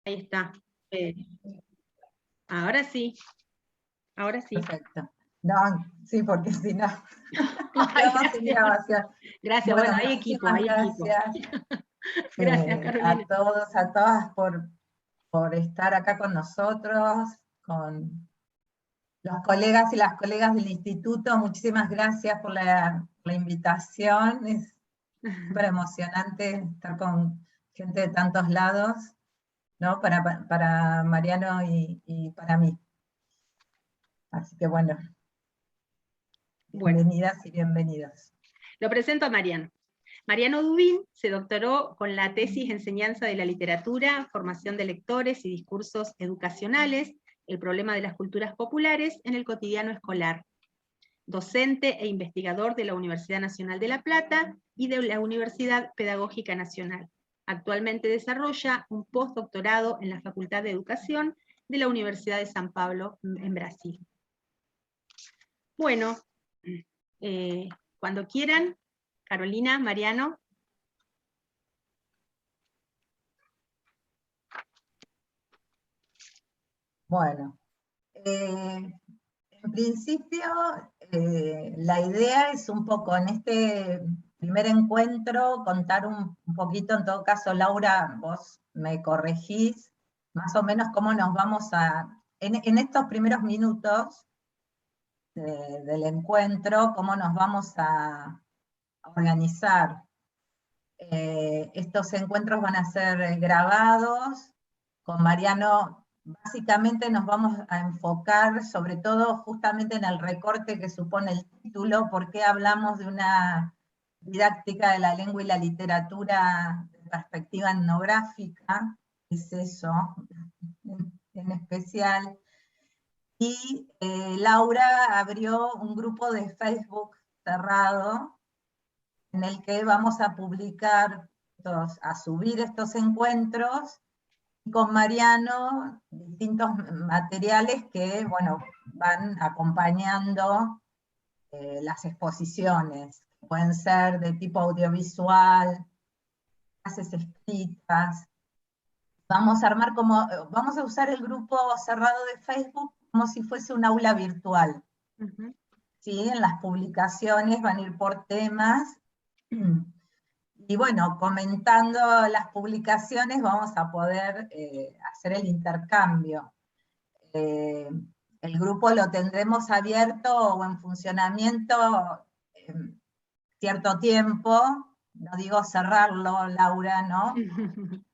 Ahí está. Ahora sí. Ahora sí. Perfecto. No, sí, porque si no, Ay, quedamos sin grabación. gracias, bueno, hay equipo, hay equipo. Gracias, Carolina. A todos, a todas por estar acá con nosotros, con los colegas y las colegas del instituto. Muchísimas gracias por la invitación. Es súper emocionante estar con gente de tantos lados, ¿no? Para Mariano y para mí. Así que bueno, bienvenidas y bienvenidos. Lo presento a Mariano. Mariano Dubín se doctoró con la tesis Enseñanza de la literatura, formación de lectores y discursos educacionales, el problema de las culturas populares en el cotidiano escolar. Docente e investigador de la Universidad Nacional de La Plata y de la Universidad Pedagógica Nacional. Actualmente desarrolla un postdoctorado en la Facultad de Educación de la Universidad de San Pablo, en Brasil. Bueno, cuando quieran, Carolina, Mariano. Bueno, en principio la idea es un poco en este primer encuentro contar un poquito, en todo caso Laura, vos me corregís, más o menos cómo nos vamos en estos primeros minutos del encuentro, cómo nos vamos a organizar. Estos encuentros van a ser grabados, con Mariano básicamente nos vamos a enfocar sobre todo justamente en el recorte que supone el título, por qué hablamos de una didáctica de la lengua y la literatura de perspectiva etnográfica, es eso en especial. Y Laura abrió un grupo de Facebook cerrado, en el que vamos a publicar, a subir estos encuentros, y con Mariano distintos materiales que, bueno, van acompañando las exposiciones, que pueden ser de tipo audiovisual, clases escritas. Vamos a usar el grupo cerrado de Facebook como si fuese un aula virtual. ¿Sí? En las publicaciones van a ir por temas. Y bueno, comentando las publicaciones vamos a poder hacer el intercambio. El grupo lo tendremos abierto o en funcionamiento cierto tiempo, no digo cerrarlo, Laura, ¿no?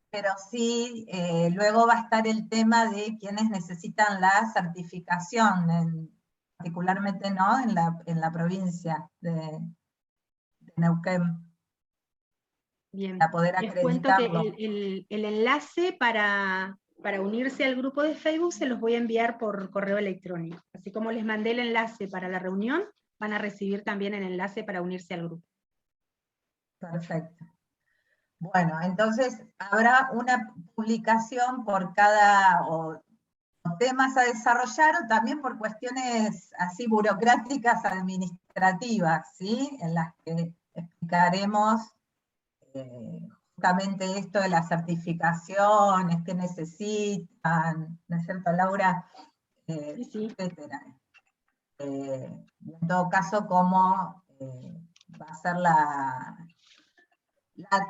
Pero sí, luego va a estar el tema de quienes necesitan la certificación, particularmente ¿no? en la provincia de Neuquén. Bien, Para poder les cuento que acreditarlo. el enlace para unirse al grupo de Facebook se los voy a enviar por correo electrónico. Así como les mandé el enlace para la reunión, van a recibir también el enlace para unirse al grupo. Perfecto. Bueno, entonces habrá una publicación por cada o temas a desarrollar, o también por cuestiones así burocráticas administrativas, ¿sí? En las que explicaremos justamente esto de las certificaciones, qué necesitan, ¿no es cierto, Laura? Sí. Etcétera. En todo caso, cómo va a ser la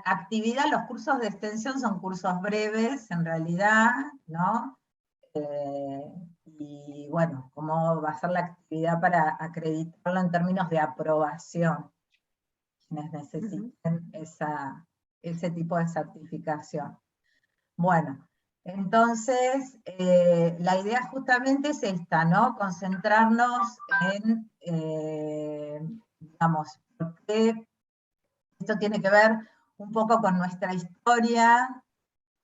actividad. Los cursos de extensión son cursos breves, en realidad, ¿no? Y bueno, cómo va a ser la actividad para acreditarlo en términos de aprobación, quienes necesiten ese tipo de certificación. Bueno, entonces la idea justamente es esta, ¿no? Concentrarnos en, digamos, porque esto tiene que ver un poco con nuestra historia,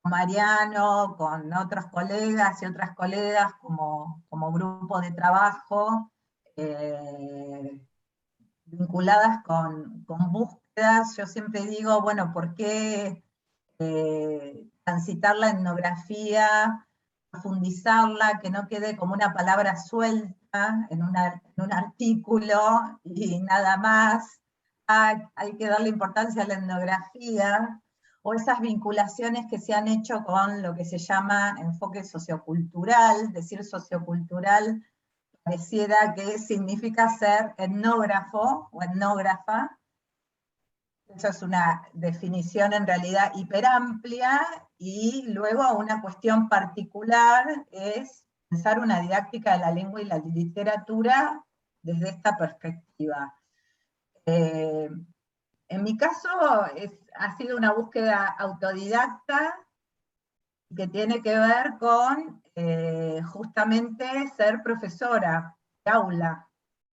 con Mariano, con otros colegas y otras colegas como grupo de trabajo, vinculadas con búsquedas. Yo siempre digo, bueno, ¿por qué transitar la etnografía, profundizarla, que no quede como una palabra suelta en un artículo y nada más? Hay que darle importancia a la etnografía, o esas vinculaciones que se han hecho con lo que se llama enfoque sociocultural. Decir sociocultural pareciera que significa ser etnógrafo o etnógrafa. Eso es una definición en realidad hiperamplia, y luego una cuestión particular es pensar una didáctica de la lengua y la literatura desde esta perspectiva. En mi caso ha sido una búsqueda autodidacta que tiene que ver con justamente ser profesora de aula,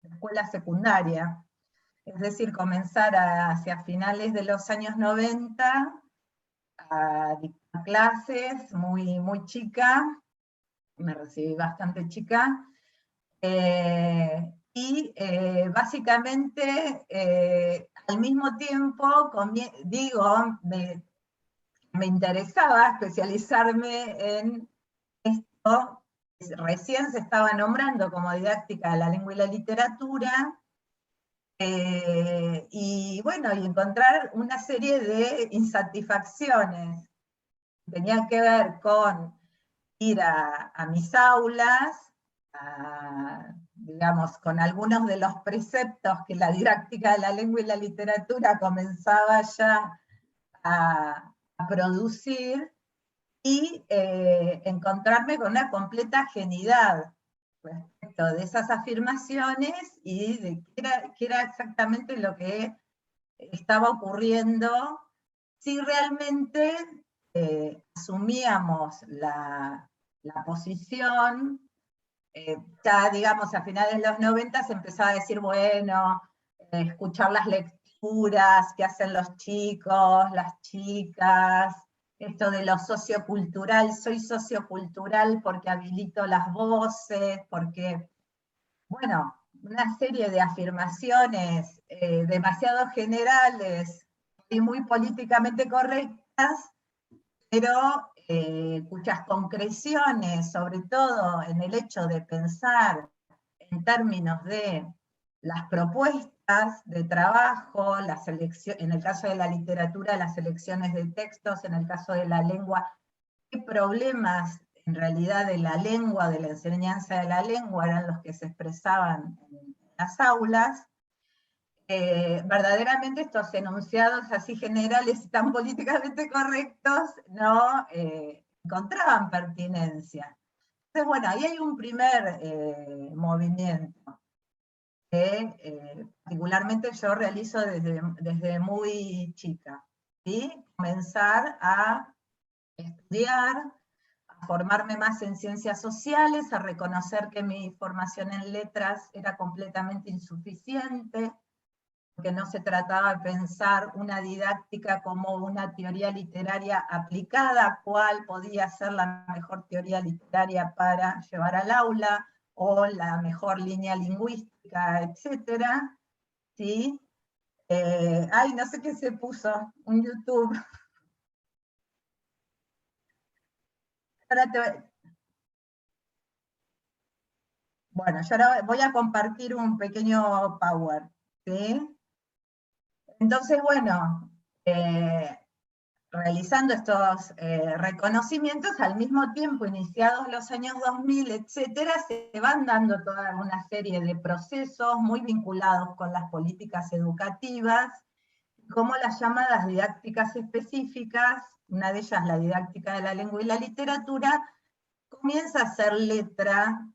de escuela secundaria. Es decir, comenzar hacia finales de los años 90 a dictar clases muy, muy chica, me recibí bastante chica, básicamente al mismo tiempo me interesaba especializarme en esto que recién se estaba nombrando como didáctica de la lengua y la literatura, y bueno, y encontrar una serie de insatisfacciones que tenían que ver con ir a mis aulas, digamos, con algunos de los preceptos que la didáctica de la lengua y la literatura comenzaba ya a producir, y encontrarme con una completa ajenidad respecto de esas afirmaciones y de qué era exactamente lo que estaba ocurriendo, si realmente asumíamos la posición. Ya, digamos, a finales de los 90 se empezaba a decir, bueno, escuchar las lecturas que hacen los chicos, las chicas, esto de lo sociocultural, soy sociocultural porque habilito las voces, porque, bueno, una serie de afirmaciones demasiado generales y muy políticamente correctas, pero cuyas concreciones, sobre todo en el hecho de pensar en términos de las propuestas de trabajo, en el caso de la literatura, las selecciones de textos, en el caso de la lengua, qué problemas en realidad de la lengua, de la enseñanza de la lengua, eran los que se expresaban en las aulas. Verdaderamente estos enunciados así generales y tan políticamente correctos no encontraban pertinencia. Entonces, bueno, ahí hay un primer movimiento que particularmente yo realizo desde muy chica, ¿sí? Comenzar a estudiar, a formarme más en ciencias sociales, a reconocer que mi formación en letras era completamente insuficiente, porque no se trataba de pensar una didáctica como una teoría literaria aplicada, cuál podía ser la mejor teoría literaria para llevar al aula, o la mejor línea lingüística, etcétera, ¿sí? Ay, no sé qué se puso, un YouTube. Bueno, yo ahora voy a compartir un pequeño power, ¿sí? Entonces, bueno, realizando estos reconocimientos, al mismo tiempo, iniciados los años 2000, etcétera, se van dando toda una serie de procesos muy vinculados con las políticas educativas, como las llamadas didácticas específicas, una de ellas la didáctica de la lengua y la literatura, comienza a ser letra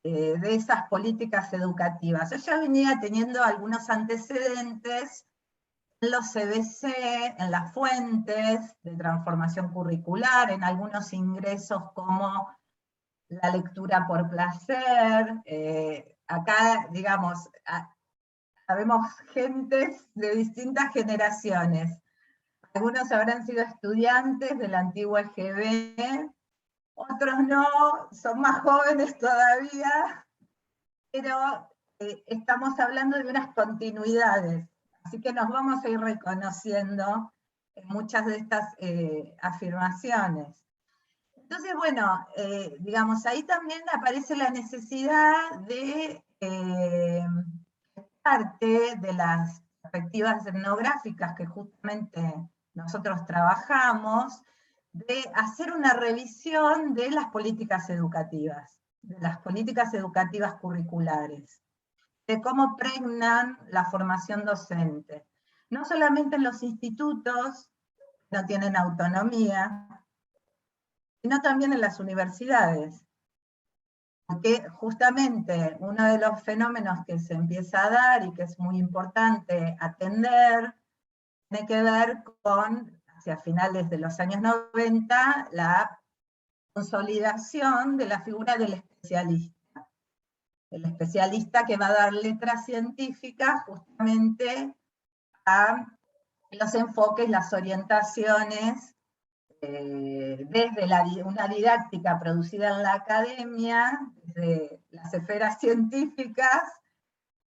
de esas políticas educativas. Yo ya venía teniendo algunos antecedentes en los CBC, en las fuentes de transformación curricular, en algunos ingresos como la lectura por placer. Acá, digamos, sabemos gentes de distintas generaciones. Algunos habrán sido estudiantes del antiguo EGB, otros no, son más jóvenes todavía, pero estamos hablando de unas continuidades. Así que nos vamos a ir reconociendo en muchas de estas afirmaciones. Entonces, bueno, digamos, ahí también aparece la necesidad de parte de las perspectivas etnográficas que justamente nosotros trabajamos, de hacer una revisión de las políticas educativas curriculares, de cómo pregnan la formación docente. No solamente en los institutos, no tienen autonomía, sino también en las universidades. Porque justamente uno de los fenómenos que se empieza a dar y que es muy importante atender, tiene que ver con, hacia finales de los años 90, la consolidación de la figura del especialista. El especialista que va a dar letras científicas justamente a los enfoques, las orientaciones, desde una didáctica producida en la academia, desde las esferas científicas,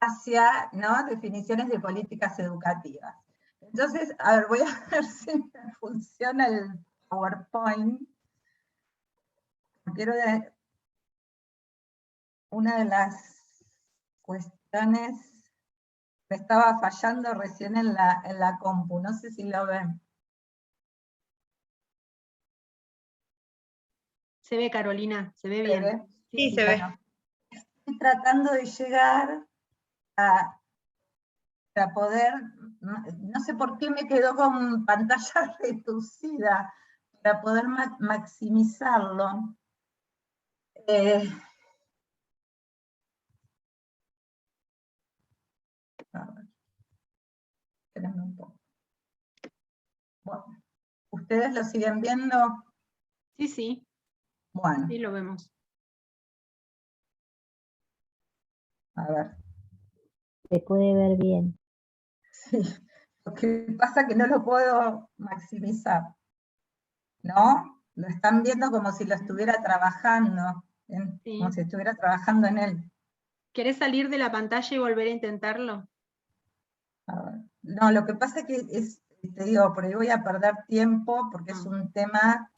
hacia, ¿no?, definiciones de políticas educativas. Entonces, a ver, voy a ver si me funciona el PowerPoint. Quiero ver, una de las cuestiones me estaba fallando recién en la compu, no sé si lo ven. Se ve, Carolina, se ve bien. ¿Se ve? Sí, se ve. Estoy tratando de llegar para poder, no sé por qué me quedó con pantalla reducida, para poder maximizarlo. A ver, espérenme un poco. Bueno, ¿ustedes lo siguen viendo? Sí, sí. Bueno. Sí, lo vemos. A ver. Se puede ver bien. Sí, lo que pasa es que no lo puedo maximizar, ¿no? Lo están viendo como si lo estuviera trabajando, Sí. como si estuviera trabajando en él. ¿Querés salir de la pantalla y volver a intentarlo? A ver. No, lo que pasa es que te digo, por ahí voy a perder tiempo, porque es un tema,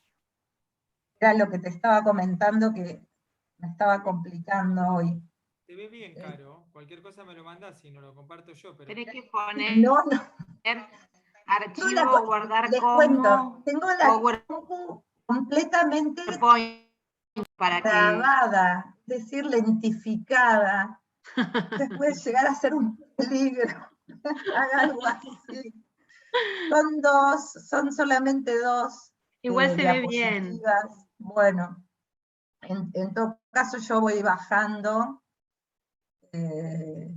era lo que te estaba comentando, que me estaba complicando hoy. Se ve bien, Caro. Cualquier cosa me lo mandás y no lo comparto yo. Pero... Tenés que poner No. archivo, guardar les como, cuento, tengo la PowerPoint compu completamente para grabada, es decir, lentificada. Entonces puede llegar a ser un peligro. Haga algo así. Son solamente dos Igual se ve diapositivas. bien. Bueno, en todo caso yo voy bajando. Ay,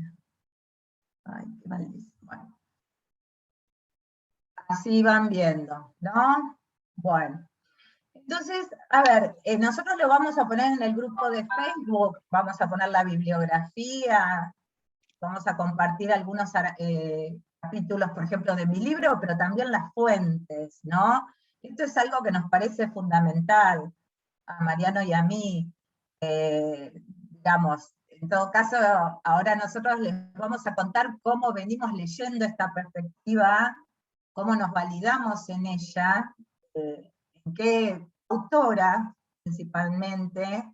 qué malísimo. Bueno. Así van viendo, ¿no? Bueno. Entonces, a ver, nosotros lo vamos a poner en el grupo de Facebook, vamos a poner la bibliografía, vamos a compartir algunos capítulos, por ejemplo, de mi libro, pero también las fuentes, ¿no? Esto es algo que nos parece fundamental a Mariano y a mí. Digamos, en todo caso, ahora nosotros les vamos a contar cómo venimos leyendo esta perspectiva, cómo nos validamos en ella, en qué autora, principalmente,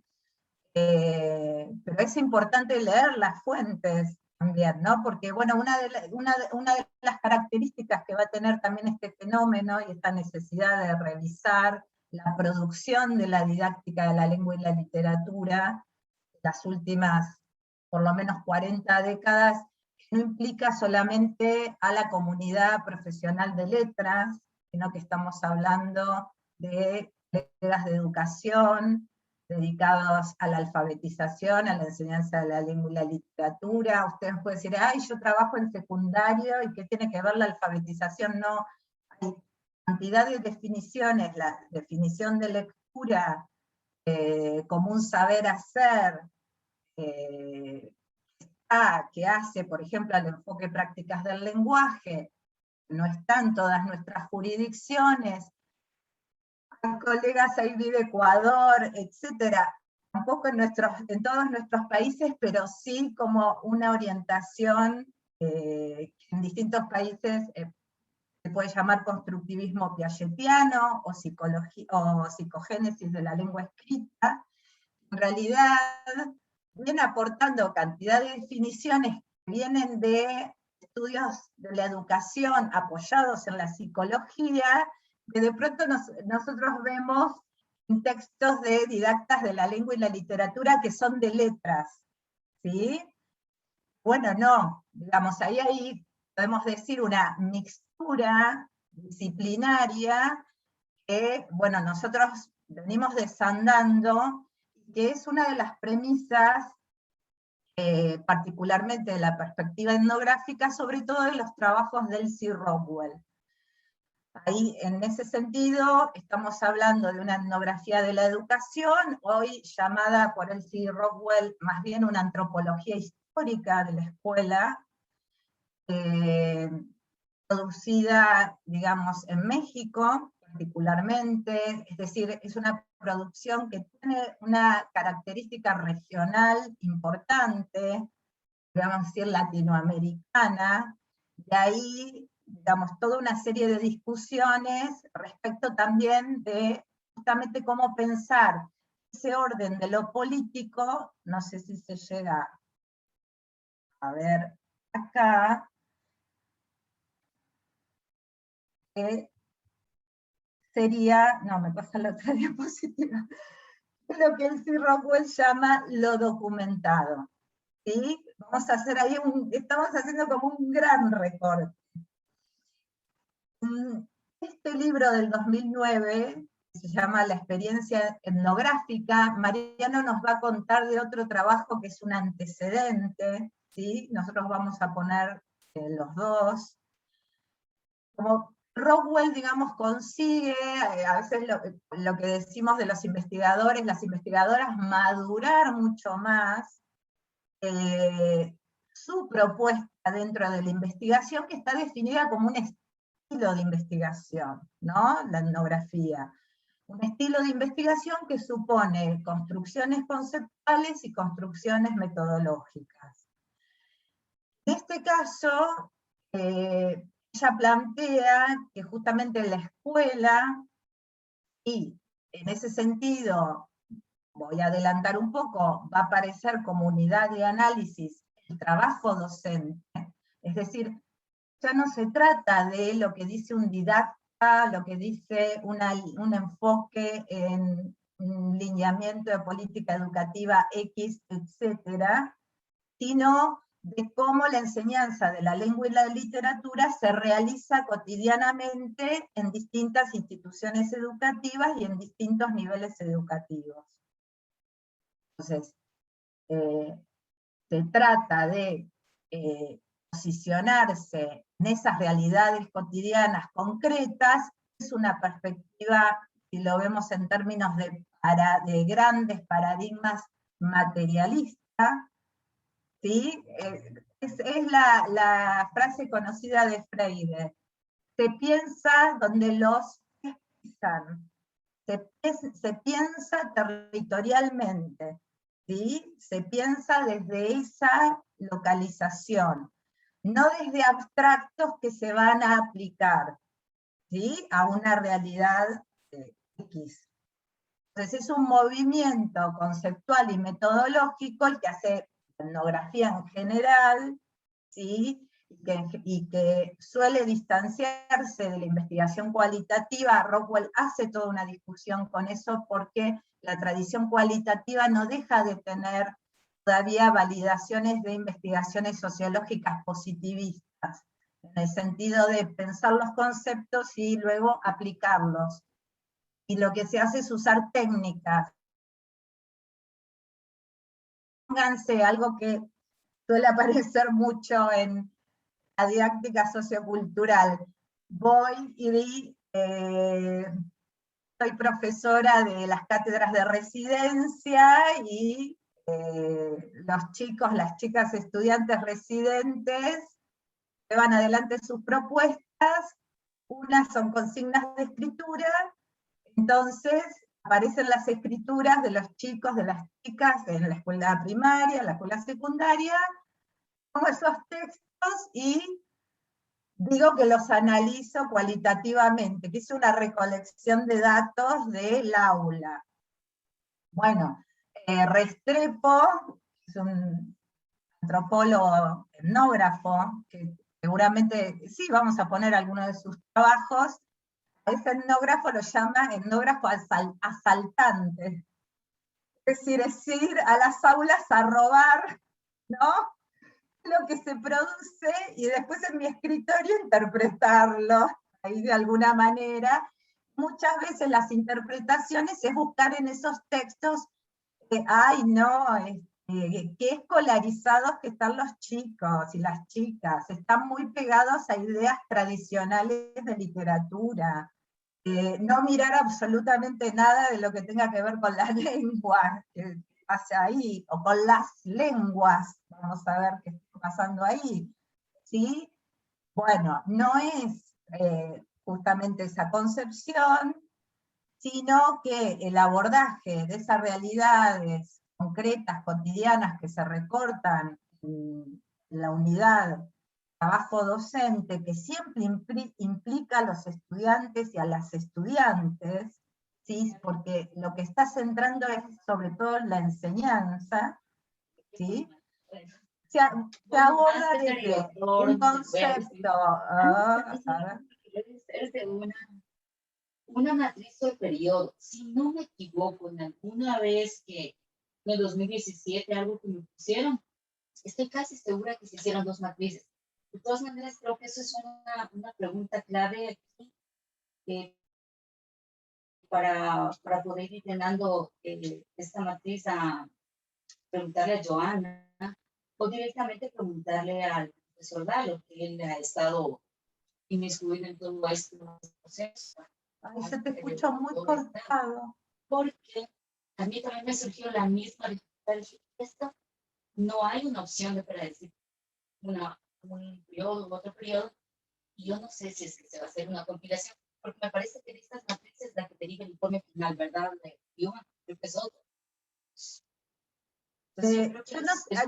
pero es importante leer las fuentes también, ¿no? Porque, bueno, una de las características que va a tener también este fenómeno y esta necesidad de revisar la producción de la didáctica de la lengua y la literatura, las últimas, por lo menos 40 décadas, no implica solamente a la comunidad profesional de letras, sino que estamos hablando de letras de educación, dedicados a la alfabetización, a la enseñanza de la lengua y la literatura. Ustedes pueden decir, ay, yo trabajo en secundario, ¿y qué tiene que ver la alfabetización? No, hay cantidad de definiciones, la definición de lectura como un saber hacer, que hace, por ejemplo, al enfoque prácticas del lenguaje, no están todas nuestras jurisdicciones, hay colegas ahí vive Ecuador, etcétera, tampoco en todos nuestros países, pero sí como una orientación que en distintos países se puede llamar constructivismo piagetiano o psicogénesis de la lengua escrita. En realidad viene aportando cantidad de definiciones que vienen de estudios de la educación apoyados en la psicología, que de pronto nosotros vemos en textos de didactas de la lengua y la literatura que son de letras, ¿sí? Bueno, no, digamos, ahí podemos decir una mixtura disciplinaria que, bueno, nosotros venimos desandando, que es una de las premisas, particularmente de la perspectiva etnográfica, sobre todo de los trabajos del C. Rockwell. Ahí, en ese sentido, estamos hablando de una etnografía de la educación, hoy llamada por el C. Rockwell más bien una antropología histórica de la escuela, producida, digamos, en México, particularmente, es decir, es una producción que tiene una característica regional importante, digamos decir, latinoamericana, de ahí, digamos, toda una serie de discusiones respecto también de justamente cómo pensar ese orden de lo político, no sé si se llega a ver acá, que sería, no, me pasa la otra diapositiva, lo que el C. Rockwell llama lo documentado. ¿Sí? Vamos a hacer ahí estamos haciendo como un gran recorte. Este libro del 2009, que se llama La experiencia etnográfica, Mariano nos va a contar de otro trabajo que es un antecedente, ¿sí? Nosotros vamos a poner los dos. Como Rockwell, digamos, consigue, a veces lo que decimos de los investigadores, las investigadoras, madurar mucho más su propuesta dentro de la investigación, que está definida como un estilo de investigación, ¿no? La etnografía. Un estilo de investigación que supone construcciones conceptuales y construcciones metodológicas. En este caso, ella plantea que justamente en la escuela, y en ese sentido, voy a adelantar un poco, va a aparecer como unidad de análisis el trabajo docente, es decir, ya no se trata de lo que dice un didacta, lo que dice un enfoque en un lineamiento de política educativa X, etcétera, sino de cómo la enseñanza de la lengua y la literatura se realiza cotidianamente en distintas instituciones educativas y en distintos niveles educativos. Entonces, se trata de posicionarse en esas realidades cotidianas concretas, es una perspectiva, si lo vemos en términos de grandes paradigmas materialistas, ¿sí? Es la frase conocida de Freire: se piensa donde los piensan, se piensa territorialmente, ¿sí? Se piensa desde esa localización, no desde abstractos que se van a aplicar, ¿sí? A una realidad X. Entonces es un movimiento conceptual y metodológico el que hace la etnografía en general, ¿sí? Y que suele distanciarse de la investigación cualitativa. Rockwell hace toda una discusión con eso porque la tradición cualitativa no deja de tener todavía validaciones de investigaciones sociológicas positivistas, en el sentido de pensar los conceptos y luego aplicarlos. Y lo que se hace es usar técnicas. Pónganse algo que suele aparecer mucho en la didáctica sociocultural. Voy y soy profesora de las cátedras de residencia y los chicos, las chicas estudiantes residentes llevan adelante sus propuestas, unas son consignas de escritura, entonces aparecen las escrituras de los chicos, de las chicas en la escuela primaria, en la escuela secundaria, como esos textos y digo que los analizo cualitativamente, que es una recolección de datos del aula. Bueno, Restrepo es un antropólogo etnógrafo que seguramente, sí, vamos a poner algunos de sus trabajos. A ese etnógrafo lo llama etnógrafo asaltante. Es decir, a las aulas a robar, ¿no?, lo que se produce y después en mi escritorio interpretarlo, ahí de alguna manera. Muchas veces las interpretaciones es buscar en esos textos, ay no, qué escolarizados que están los chicos y las chicas, están muy pegados a ideas tradicionales de literatura. No mirar absolutamente nada de lo que tenga que ver con la lengua que pasa ahí, o con las lenguas, vamos a ver qué está pasando ahí, ¿sí? Bueno, no es justamente esa concepción, sino que el abordaje de esas realidades concretas, cotidianas, que se recortan en la unidad trabajo docente, que siempre implica a los estudiantes y a las estudiantes, ¿sí?, porque lo que está centrando es sobre todo la enseñanza, ¿sí? Se aborda desde un concepto, es de una matriz de periodo. Si no me equivoco, en alguna vez que en el 2017 algo que me pusieron, estoy casi segura que se hicieron 2 matrices. De todas maneras, creo que eso es una pregunta clave aquí, para poder ir llenando esta matriz, a preguntarle a Joana, o directamente preguntarle al profesor Dalo, que él ha estado inmiscuido en todo esto proceso. Ay, se te escucha muy cortado. Porque a mí también me surgió la misma dificultad. Esto no hay una opción de predecir un periodo u otro periodo, y yo no sé si es que se va a hacer una compilación, porque me parece que de estas matrices la que te diga el informe final, ¿verdad? De idioma, creo que es otro. Yo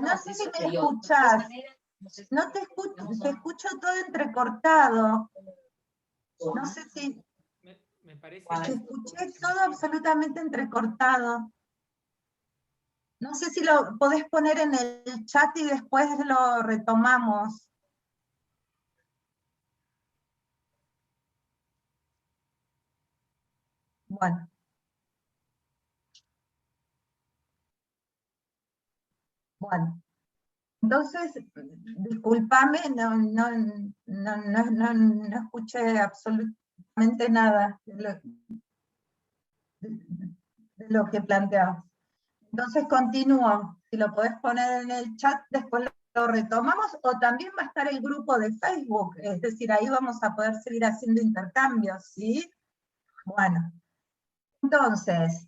no sé si me escuchás, no te escucho, te escucho todo entrecortado, no sé si, Me parece te que escuché todo absolutamente entrecortado. No sé si lo podés poner en el chat y después lo retomamos. Bueno. Bueno. Entonces, discúlpame, no escuché absolutamente nada de lo que planteabas. Entonces continúo, si lo podés poner en el chat, después lo retomamos, o también va a estar el grupo de Facebook, es decir, ahí vamos a poder seguir haciendo intercambios, ¿sí? Bueno, entonces,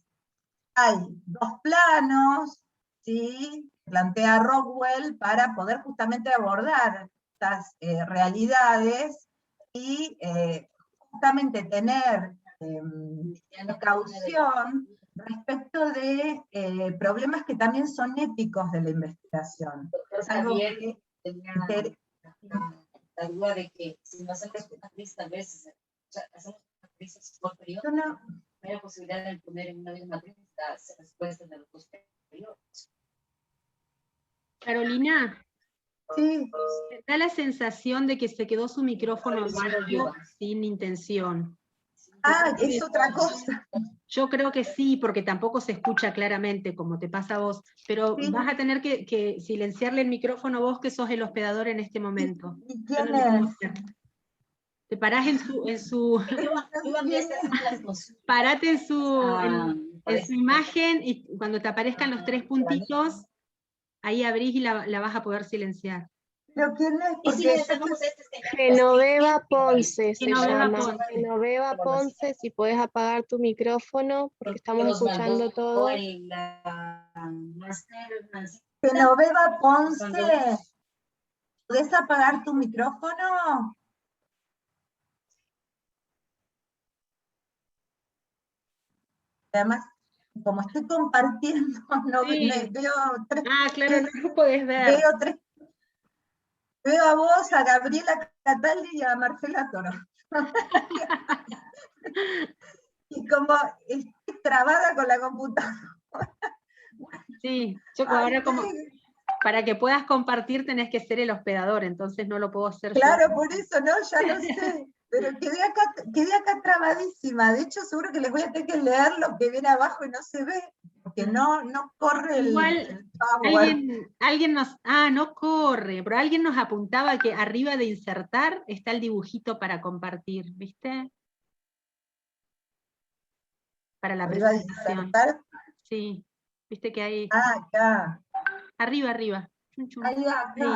hay 2 planos, ¿sí?, plantea Rockwell para poder justamente abordar estas realidades y justamente tener precaución respecto de problemas que también son éticos de la investigación. Es algo que la duda de que si no hacemos una crisis, tal vez, o sea, hacemos una crisis por periodo, no hay la posibilidad de poner en una misma crisis las respuestas de los 2 periodos. Carolina, sí, me da la sensación de que se quedó su micrófono abierto sin intención. es otra cosa. Yo creo que sí, porque tampoco se escucha claramente, como te pasa a vos, pero Sí. vas a tener que silenciarle el micrófono vos, que sos el hospedador en este momento. ¿Y Yo quién no lo puedo es? hacer. Te parás parate en su imagen, y cuando te aparezcan los 3 puntitos, ahí abrís y la vas a poder silenciar. ¿Pero quién es? Y si Porque le hacemos Genoveva Ponce se Genoveva llama. Ponce. Genoveva Ponce, si puedes apagar tu micrófono, porque estamos escuchando todo. Genoveva Ponce, ¿podés apagar tu micrófono? Además, como estoy compartiendo, Sí. veo 3. Claro, no lo podés ver. Veo a vos, a Gabriela Cataldi y a Marcela Toro. Y como estoy trabada con la computadora. Sí, yo ahora como... Para que puedas compartir tenés que ser el hospedador, entonces no lo puedo hacer yo. Claro, por eso, no, ya lo sé. Pero quedé acá trabadísima. De hecho, seguro que les voy a tener que leer lo que viene abajo y no se ve, porque no corre Igual, el power. alguien no corre, pero alguien nos apuntaba que arriba de insertar está el dibujito para compartir, ¿viste? Para la Arriba de presentación. insertar. Sí, viste que hay... Ah, acá. Arriba. Chun, chun. Ahí acá. Ahí.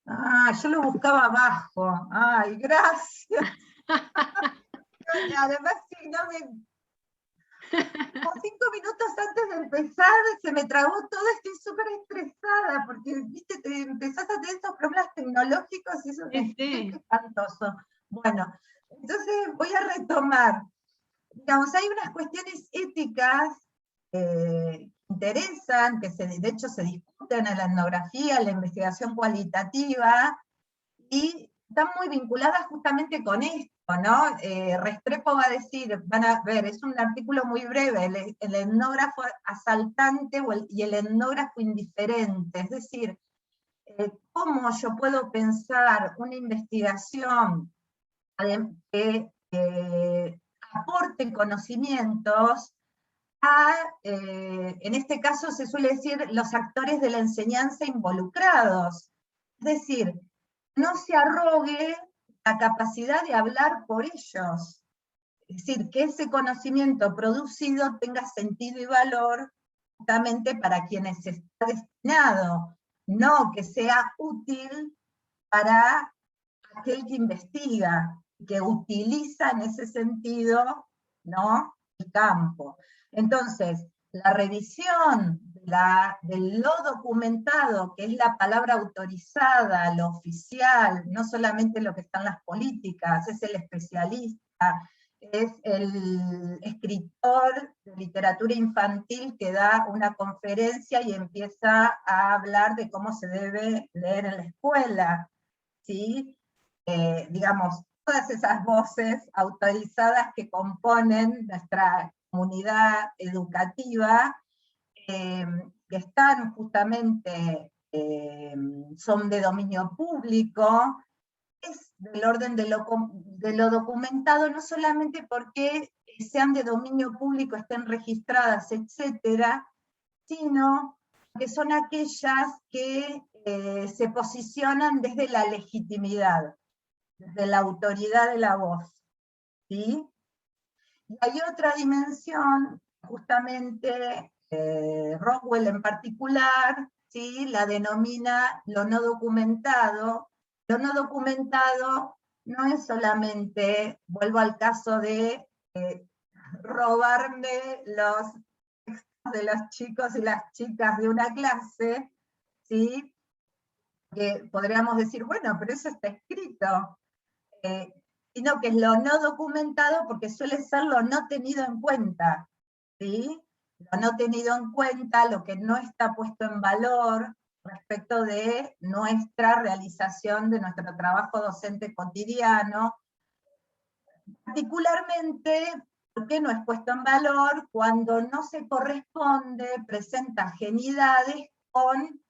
Ah, yo lo buscaba abajo. Ay, gracias. Además, si no me... Como 5 minutos antes de empezar, se me trabó todo, estoy súper estresada, porque, viste, te empezás a tener estos problemas tecnológicos y eso es espantoso. Bueno, entonces voy a retomar. Digamos, hay unas cuestiones éticas que interesan, que de hecho se discuten en la etnografía, en la investigación cualitativa, y están muy vinculadas justamente con esto, ¿no? Restrepo va a decir, van a ver, es un artículo muy breve, el etnógrafo asaltante y el etnógrafo indiferente, es decir, cómo yo puedo pensar una investigación que aporte conocimientos a, en este caso se suele decir, los actores de la enseñanza involucrados. Es decir, no se arrogue la capacidad de hablar por ellos. Es decir, que ese conocimiento producido tenga sentido y valor justamente para quienes está destinado, no que sea útil para aquel que investiga, que utiliza en ese sentido, ¿no?, el campo. Entonces, la revisión de lo documentado, que es la palabra autorizada, lo oficial, no solamente lo que está en las políticas, es el especialista, es el escritor de literatura infantil que da una conferencia y empieza a hablar de cómo se debe leer en la escuela, ¿sí? Digamos, todas esas voces autorizadas que componen nuestra comunidad educativa, que están justamente, son de dominio público, es del orden de lo documentado, no solamente porque sean de dominio público, estén registradas, etcétera, sino que son aquellas que se posicionan desde la legitimidad, desde la autoridad de la voz, ¿sí? Y hay otra dimensión, justamente Rockwell en particular, ¿sí?, la denomina lo no documentado. Lo no documentado no es solamente, vuelvo al caso de robarme los textos de los chicos y las chicas de una clase, ¿sí?, que podríamos decir, bueno, pero eso está escrito, sino que es lo no documentado porque suele ser lo no tenido en cuenta, ¿sí? Lo no tenido en cuenta, lo que no está puesto en valor respecto de nuestra realización de nuestro trabajo docente cotidiano, particularmente porque no es puesto en valor cuando no se corresponde, presenta ajenidades con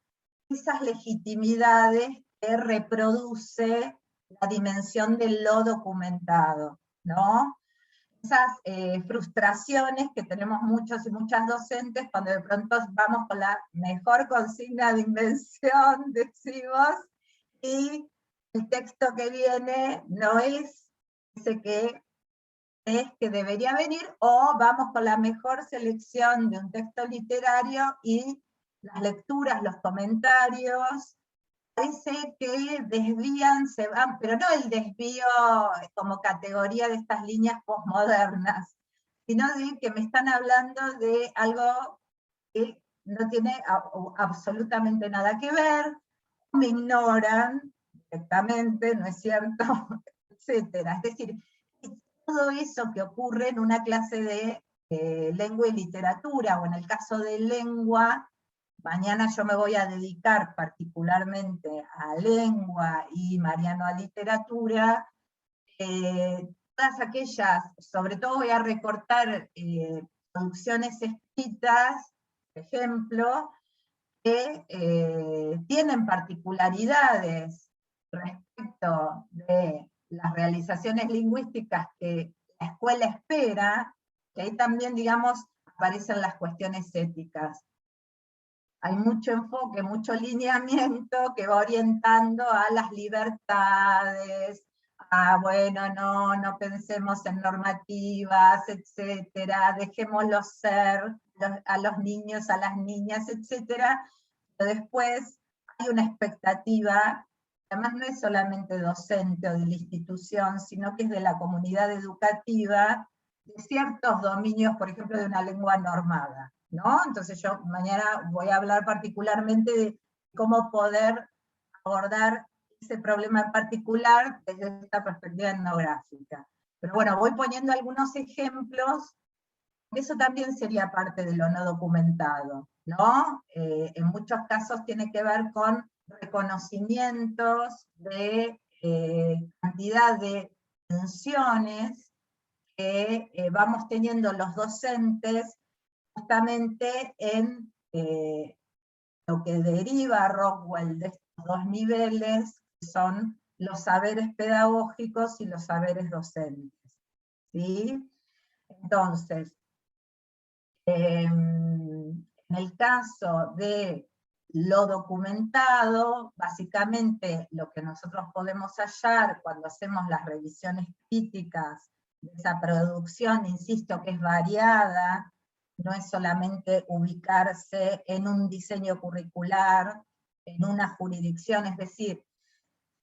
esas legitimidades que reproduce la dimensión de lo documentado, ¿no? Esas frustraciones que tenemos muchos y muchas docentes cuando de pronto vamos con la mejor consigna de invención, decimos, y el texto que viene no es ese que es que debería venir, o vamos con la mejor selección de un texto literario y las lecturas, los comentarios, parece que desvían, se van, pero no el desvío como categoría de estas líneas posmodernas, sino de que me están hablando de algo que no tiene absolutamente nada que ver, me ignoran directamente, ¿no es cierto?, etcétera. Es decir, todo eso que ocurre en una clase de lengua y literatura, o en el caso de lengua, mañana yo me voy a dedicar particularmente a lengua y Mariano a literatura, todas aquellas, sobre todo voy a recortar producciones escritas, por ejemplo, que tienen particularidades respecto de las realizaciones lingüísticas que la escuela espera, que ahí también, digamos, aparecen las cuestiones éticas. Hay mucho enfoque, mucho lineamiento que va orientando a las libertades, bueno, no pensemos en normativas, etcétera, dejémoslo ser, a los niños, a las niñas, etcétera. Pero después hay una expectativa, además no es solamente docente o de la institución, sino que es de la comunidad educativa, de ciertos dominios, por ejemplo, de una lengua normada, ¿no? Entonces yo mañana voy a hablar particularmente de cómo poder abordar ese problema en particular desde esta perspectiva etnográfica. Pero bueno, voy poniendo algunos ejemplos, eso también sería parte de lo no documentado, ¿no? En muchos casos tiene que ver con reconocimientos de cantidad de funciones que vamos teniendo los docentes justamente en lo que deriva Rockwell de estos dos niveles, que son los saberes pedagógicos y los saberes docentes, ¿sí? Entonces, en el caso de lo documentado, básicamente lo que nosotros podemos hallar cuando hacemos las revisiones críticas de esa producción, insisto que es variada, no es solamente ubicarse en un diseño curricular, en una jurisdicción, es decir,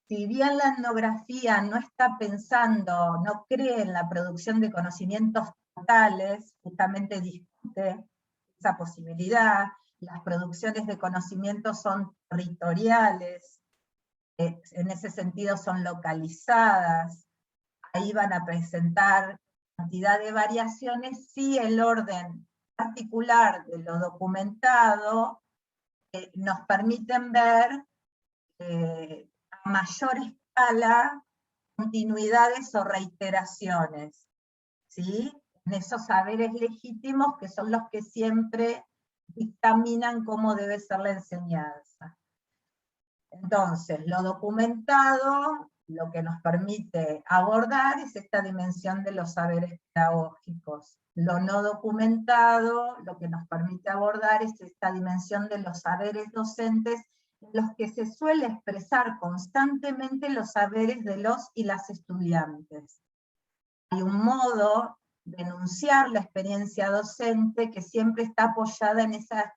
si bien la etnografía no está pensando, no cree en la producción de conocimientos totales, justamente discute esa posibilidad, las producciones de conocimientos son territoriales, en ese sentido son localizadas, ahí van a presentar cantidad de variaciones, sí el orden particular de lo documentado nos permiten ver a mayor escala continuidades o reiteraciones, ¿sí? En esos saberes legítimos que son los que siempre dictaminan cómo debe ser la enseñanza. Entonces, lo documentado, lo que nos permite abordar es esta dimensión de los saberes pedagógicos. Lo no documentado, lo que nos permite abordar es esta dimensión de los saberes docentes, en los que se suele expresar constantemente los saberes de los y las estudiantes. Hay un modo de enunciar la experiencia docente que siempre está apoyada en esa,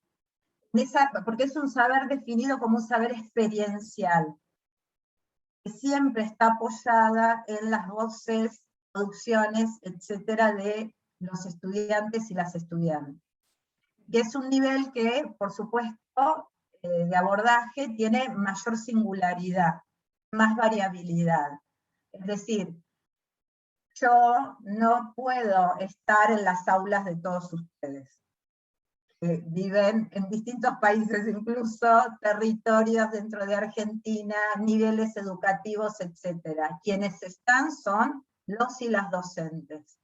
porque es un saber definido como un saber experiencial, que siempre está apoyada en las voces, producciones, etcétera, de los estudiantes y las estudiantes. Que es un nivel que, por supuesto, de abordaje tiene mayor singularidad, más variabilidad. Es decir, yo no puedo estar en las aulas de todos ustedes, que viven en distintos países, incluso territorios dentro de Argentina, niveles educativos, etc. Quienes están son los y las docentes.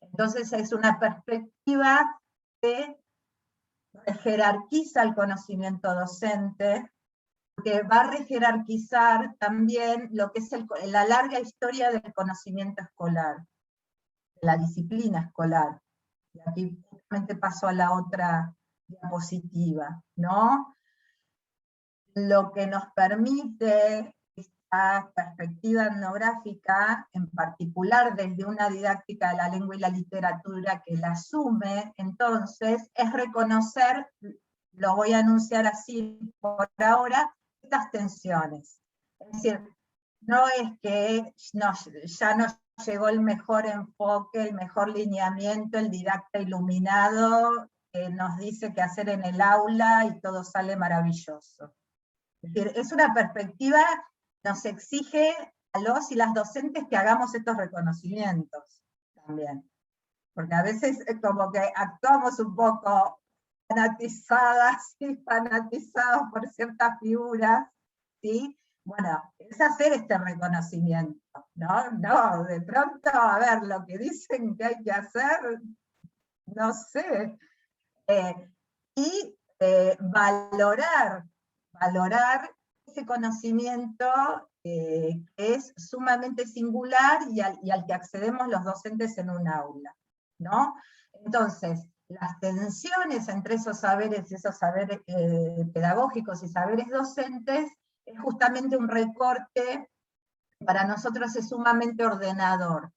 Entonces es una perspectiva que jerarquiza el conocimiento docente, que va a rejerarquizar también lo que es la larga historia del conocimiento escolar, de la disciplina escolar. Y aquí justamente paso a la otra diapositiva, ¿no? Lo que nos permite esta perspectiva etnográfica, en particular desde una didáctica de la lengua y la literatura que la asume, entonces, es reconocer, lo voy a anunciar así por ahora, estas tensiones. Es decir, no es que ya nos llegó el mejor enfoque, el mejor lineamiento, el didacta iluminado, que nos dice qué hacer en el aula y todo sale maravilloso. Es decir, es una perspectiva que nos exige a los y las docentes que hagamos estos reconocimientos también. Porque a veces es como que actuamos un poco fanatizadas y fanatizados por ciertas figuras, ¿sí? Bueno, es hacer este reconocimiento, ¿no? No, de pronto, a ver, lo que dicen que hay que hacer, no sé. Y valorar ese conocimiento que es sumamente singular y al que accedemos los docentes en un aula, ¿no? Entonces, las tensiones entre esos saberes pedagógicos y saberes docentes es justamente un recorte, para nosotros es sumamente ordenador,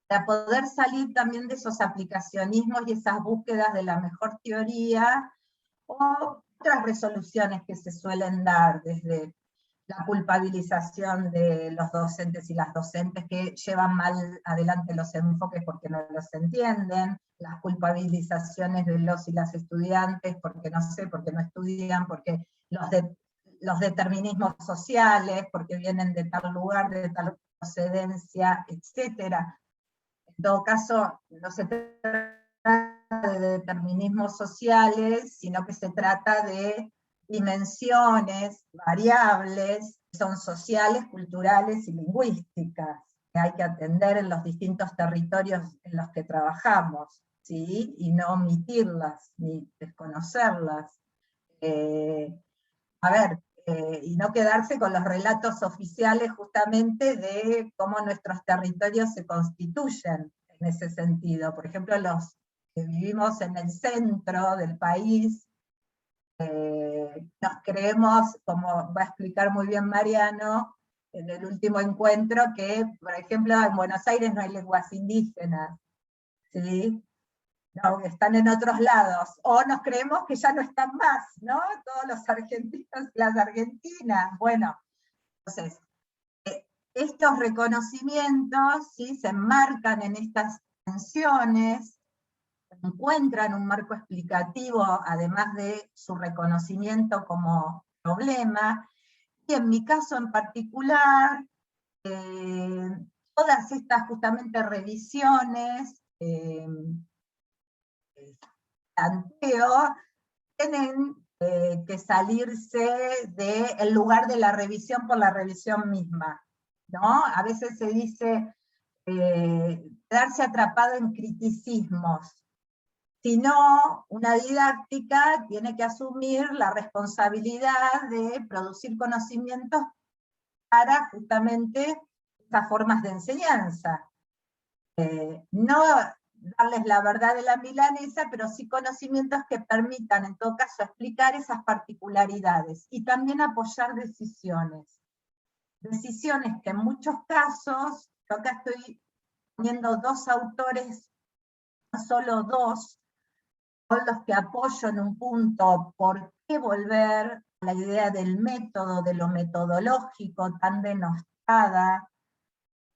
para poder salir también de esos aplicacionismos y esas búsquedas de la mejor teoría, o otras resoluciones que se suelen dar desde la culpabilización de los docentes y las docentes que llevan mal adelante los enfoques porque no los entienden, las culpabilizaciones de los y las estudiantes porque no sé, porque no estudian, porque los determinismos sociales, porque vienen de tal lugar, de tal procedencia, etc. En todo caso, no se trata de determinismos sociales, sino que se trata de dimensiones, variables, que son sociales, culturales y lingüísticas, que hay que atender en los distintos territorios en los que trabajamos, ¿sí? Y no omitirlas, ni desconocerlas. Y no quedarse con los relatos oficiales justamente de cómo nuestros territorios se constituyen en ese sentido. Por ejemplo, los que vivimos en el centro del país, nos creemos, como va a explicar muy bien Mariano, en el último encuentro, que, por ejemplo, en Buenos Aires no hay lenguas indígenas, ¿sí? No, están en otros lados, o nos creemos que ya no están más, ¿no? Todos los argentinos y las argentinas, bueno, entonces, estos reconocimientos, ¿sí?, se enmarcan en estas tensiones, encuentran un marco explicativo, además de su reconocimiento como problema, y en mi caso en particular, todas estas justamente revisiones, planteo, tienen que salirse del lugar de la revisión por la revisión misma, ¿no? A veces se dice quedarse atrapado en criticismos, sino una didáctica tiene que asumir la responsabilidad de producir conocimientos para justamente estas formas de enseñanza. No darles la verdad de la milanesa, pero sí conocimientos que permitan, en todo caso, explicar esas particularidades y también apoyar decisiones. Decisiones que en muchos casos, yo acá estoy poniendo dos autores, no solo dos, son los que apoyo en un punto, ¿por qué volver a la idea del método, de lo metodológico tan denostada?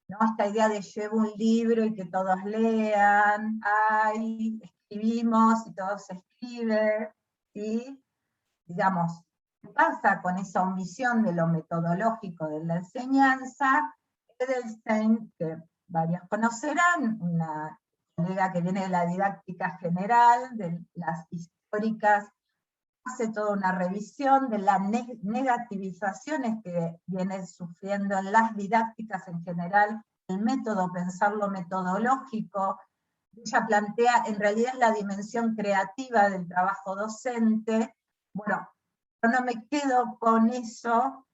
¿No? Esta idea de llevo un libro y que todos lean, ay, escribimos y todos escriben, ¿sí? Digamos, ¿qué pasa con esa omisión de lo metodológico de la enseñanza? Edelstein, que varios conocerán, una colega que viene de la didáctica general, de las históricas, hace toda una revisión de las negativizaciones que viene sufriendo en las didácticas en general, el método, pensar lo metodológico. Ella plantea, en realidad, la dimensión creativa del trabajo docente. Bueno, yo no me quedo con eso,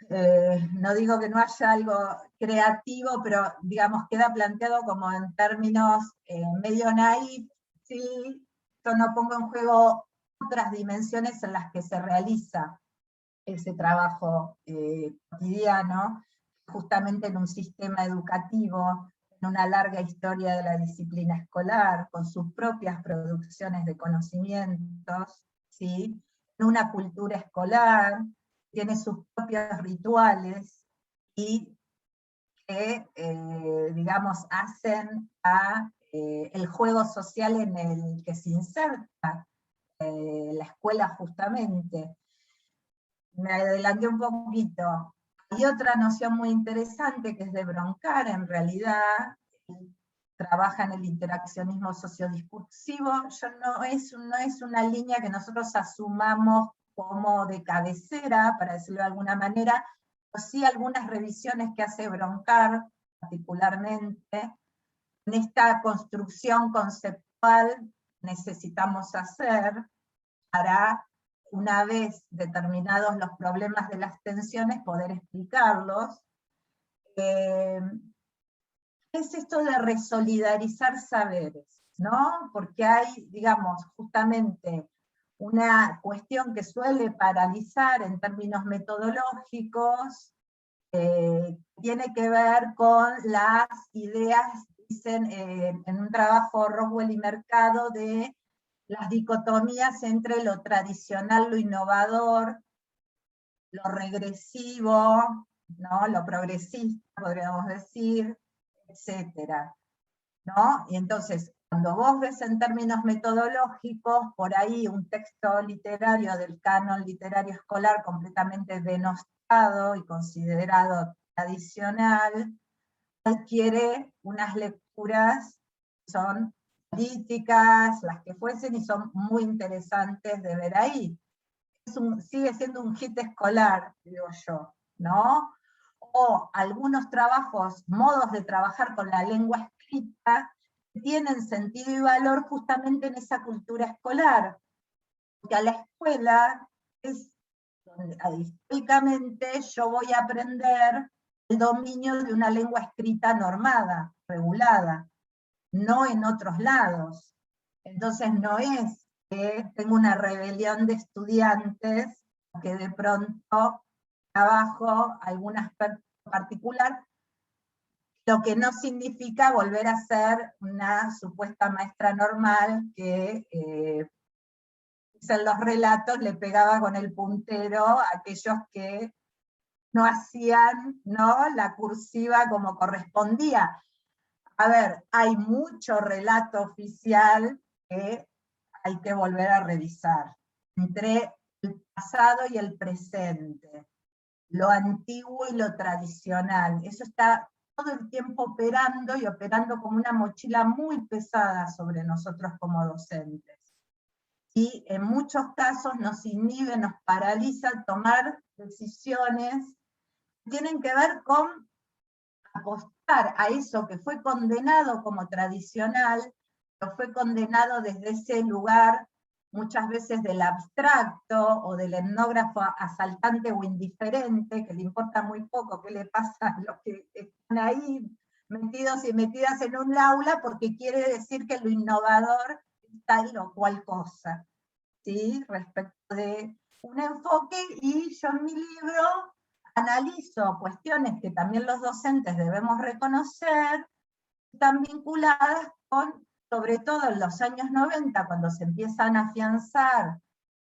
no digo que no haya algo creativo, pero digamos, queda planteado como en términos medio naif, ¿sí? Yo no pongo en juego otras dimensiones en las que se realiza ese trabajo cotidiano, justamente en un sistema educativo, en una larga historia de la disciplina escolar, con sus propias producciones de conocimientos, ¿sí? En una cultura escolar, tiene sus propios rituales, y que, digamos, hacen a el juego social en el que se inserta la escuela justamente. Me adelanté un poquito. Hay otra noción muy interesante que es de Broncar, en realidad, trabaja en el interaccionismo sociodiscursivo. No es una línea que nosotros asumamos como de cabecera, para decirlo de alguna manera, pero sí algunas revisiones que hace Broncar, particularmente, en esta construcción conceptual necesitamos hacer, para, una vez determinados los problemas de las tensiones, poder explicarlos. Es esto de resolidarizar saberes, ¿no? Porque hay, digamos, justamente una cuestión que suele paralizar en términos metodológicos, tiene que ver con las ideas, dicen en un trabajo Rockwell y Mercado, de las dicotomías entre lo tradicional, lo innovador, lo regresivo, ¿no? Lo progresista, podríamos decir, etcétera, ¿no? Y entonces, cuando vos ves en términos metodológicos, por ahí un texto literario del canon literario escolar completamente denostado y considerado tradicional, adquiere unas lecturas que son políticas, las que fuesen, y son muy interesantes de ver ahí. Sigue siendo un hit escolar, digo yo, ¿no? O algunos trabajos, modos de trabajar con la lengua escrita, que tienen sentido y valor justamente en esa cultura escolar. Porque a la escuela es donde históricamente yo voy a aprender el dominio de una lengua escrita normada, regulada, no en otros lados. Entonces no es que tengo una rebelión de estudiantes, que de pronto trabajo algún aspecto particular, lo que no significa volver a ser una supuesta maestra normal que en los relatos le pegaba con el puntero a aquellos que no hacían, ¿no?, la cursiva como correspondía. A ver, hay mucho relato oficial que hay que volver a revisar, entre el pasado y el presente, lo antiguo y lo tradicional. Eso está todo el tiempo operando, y operando como una mochila muy pesada sobre nosotros como docentes. Y en muchos casos nos inhibe, nos paraliza tomar decisiones que tienen que ver con apostar a eso que fue condenado como tradicional, que fue condenado desde ese lugar, muchas veces del abstracto, o del etnógrafo asaltante o indiferente, que le importa muy poco qué le pasa a los que están ahí metidos y metidas en un aula, porque quiere decir que lo innovador es tal o cual cosa, ¿sí? Respecto de un enfoque. Y yo en mi libro analizo cuestiones que también los docentes debemos reconocer, están vinculadas con, sobre todo en los años 90, cuando se empiezan a afianzar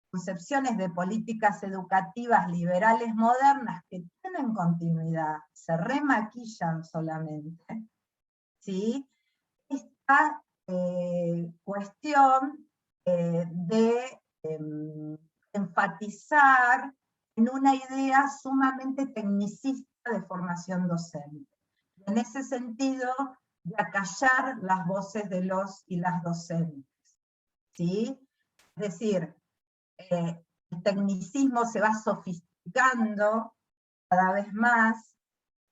concepciones de políticas educativas liberales modernas que tienen continuidad, se remaquillan solamente, ¿sí? Esta cuestión de enfatizar en una idea sumamente tecnicista de formación docente. En ese sentido, de acallar las voces de los y las docentes, ¿sí? Es decir, el tecnicismo se va sofisticando cada vez más,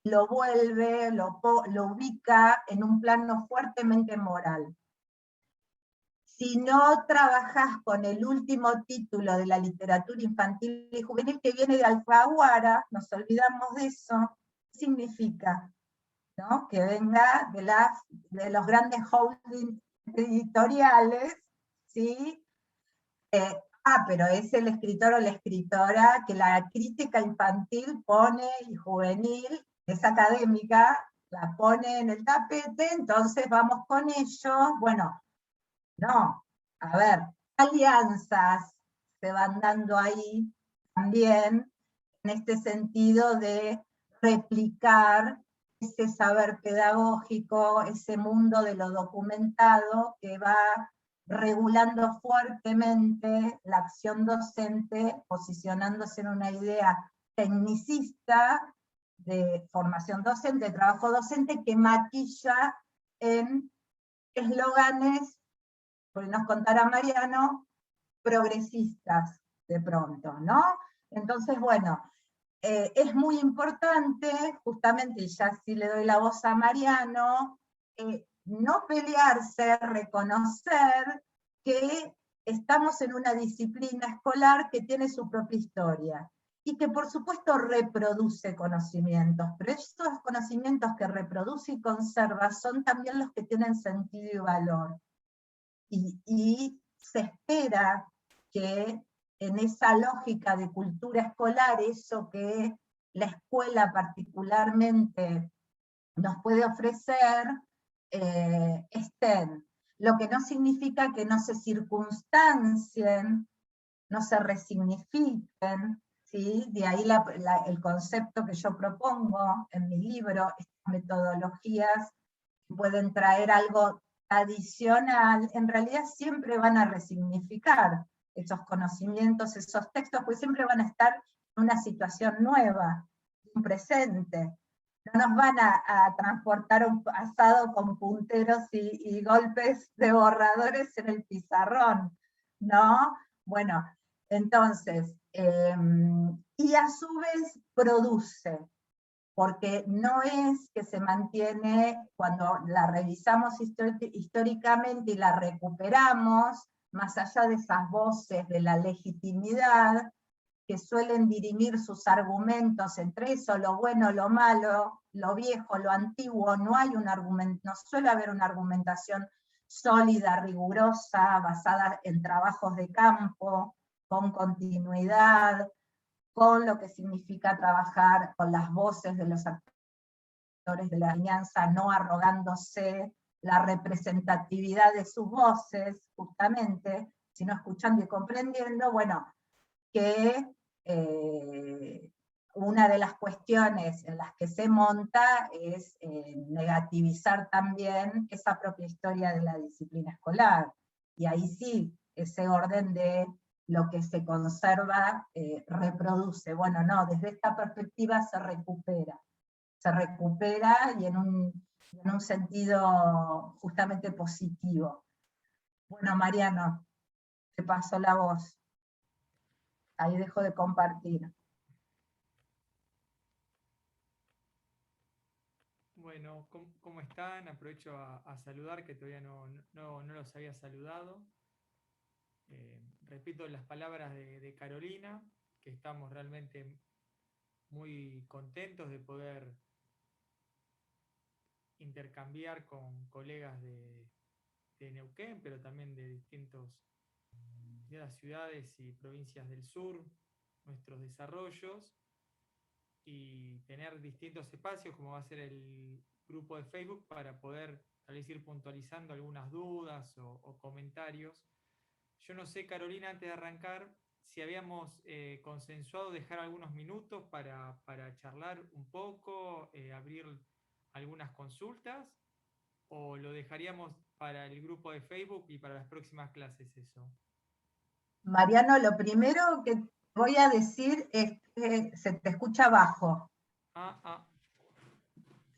lo vuelve, lo ubica en un plano fuertemente moral. Si no trabajas con el último título de la literatura infantil y juvenil, que viene de Alfaguara, nos olvidamos de eso, ¿qué significa? ¿No? Que venga de los grandes holdings editoriales, ¿sí? Pero es el escritor o la escritora que la crítica infantil pone, y juvenil, es académica, la pone en el tapete, entonces vamos con ellos. Bueno, no, a ver, alianzas se van dando ahí también, en este sentido de replicar ese saber pedagógico, ese mundo de lo documentado que va regulando fuertemente la acción docente, posicionándose en una idea tecnicista de formación docente, de trabajo docente, que maquilla en eslóganes, por nos contará Mariano, progresistas de pronto, ¿no? Entonces, bueno, es muy importante, justamente, y ya sí le doy la voz a Mariano, no pelearse, reconocer que estamos en una disciplina escolar que tiene su propia historia y que por supuesto reproduce conocimientos, pero esos conocimientos que reproduce y conserva son también los que tienen sentido y valor. Y se espera que en esa lógica de cultura escolar, eso que la escuela particularmente nos puede ofrecer, estén. Lo que no significa que no se circunstancien, no se resignifiquen, ¿sí? De ahí el concepto que yo propongo en mi libro, estas metodologías que pueden traer algo adicional, en realidad siempre van a resignificar esos conocimientos, esos textos, pues siempre van a estar en una situación nueva, un presente. No nos van a transportar a un pasado con punteros y golpes de borradores en el pizarrón, ¿no? Bueno, entonces, y a su vez produce, porque no es que se mantiene, cuando la revisamos históricamente y la recuperamos, más allá de esas voces de la legitimidad, que suelen dirimir sus argumentos entre eso, lo bueno, lo malo, lo viejo, lo antiguo, no suele haber una argumentación sólida, rigurosa, basada en trabajos de campo, con continuidad, con lo que significa trabajar con las voces de los actores de la alianza, no arrogándose la representatividad de sus voces, justamente, sino escuchando y comprendiendo, bueno, que una de las cuestiones en las que se monta es negativizar también esa propia historia de la disciplina escolar. Y ahí sí, ese orden de lo que se conserva reproduce. Bueno, no, desde esta perspectiva se recupera y en un sentido justamente positivo. Bueno, Mariano, te paso la voz. Ahí dejo de compartir. Bueno, ¿cómo están? Aprovecho a saludar, que todavía no los había saludado. Repito las palabras de Carolina, que estamos realmente muy contentos de poder intercambiar con colegas de Neuquén, pero también de las ciudades y provincias del sur, nuestros desarrollos, y tener distintos espacios, como va a ser el grupo de Facebook, para poder tal vez ir puntualizando algunas dudas o comentarios. Yo no sé, Carolina, antes de arrancar, si habíamos consensuado dejar algunos minutos para charlar un poco, abrir algunas consultas, o lo dejaríamos para el grupo de Facebook y para las próximas clases eso. Mariano, lo primero que voy a decir es que se te escucha bajo.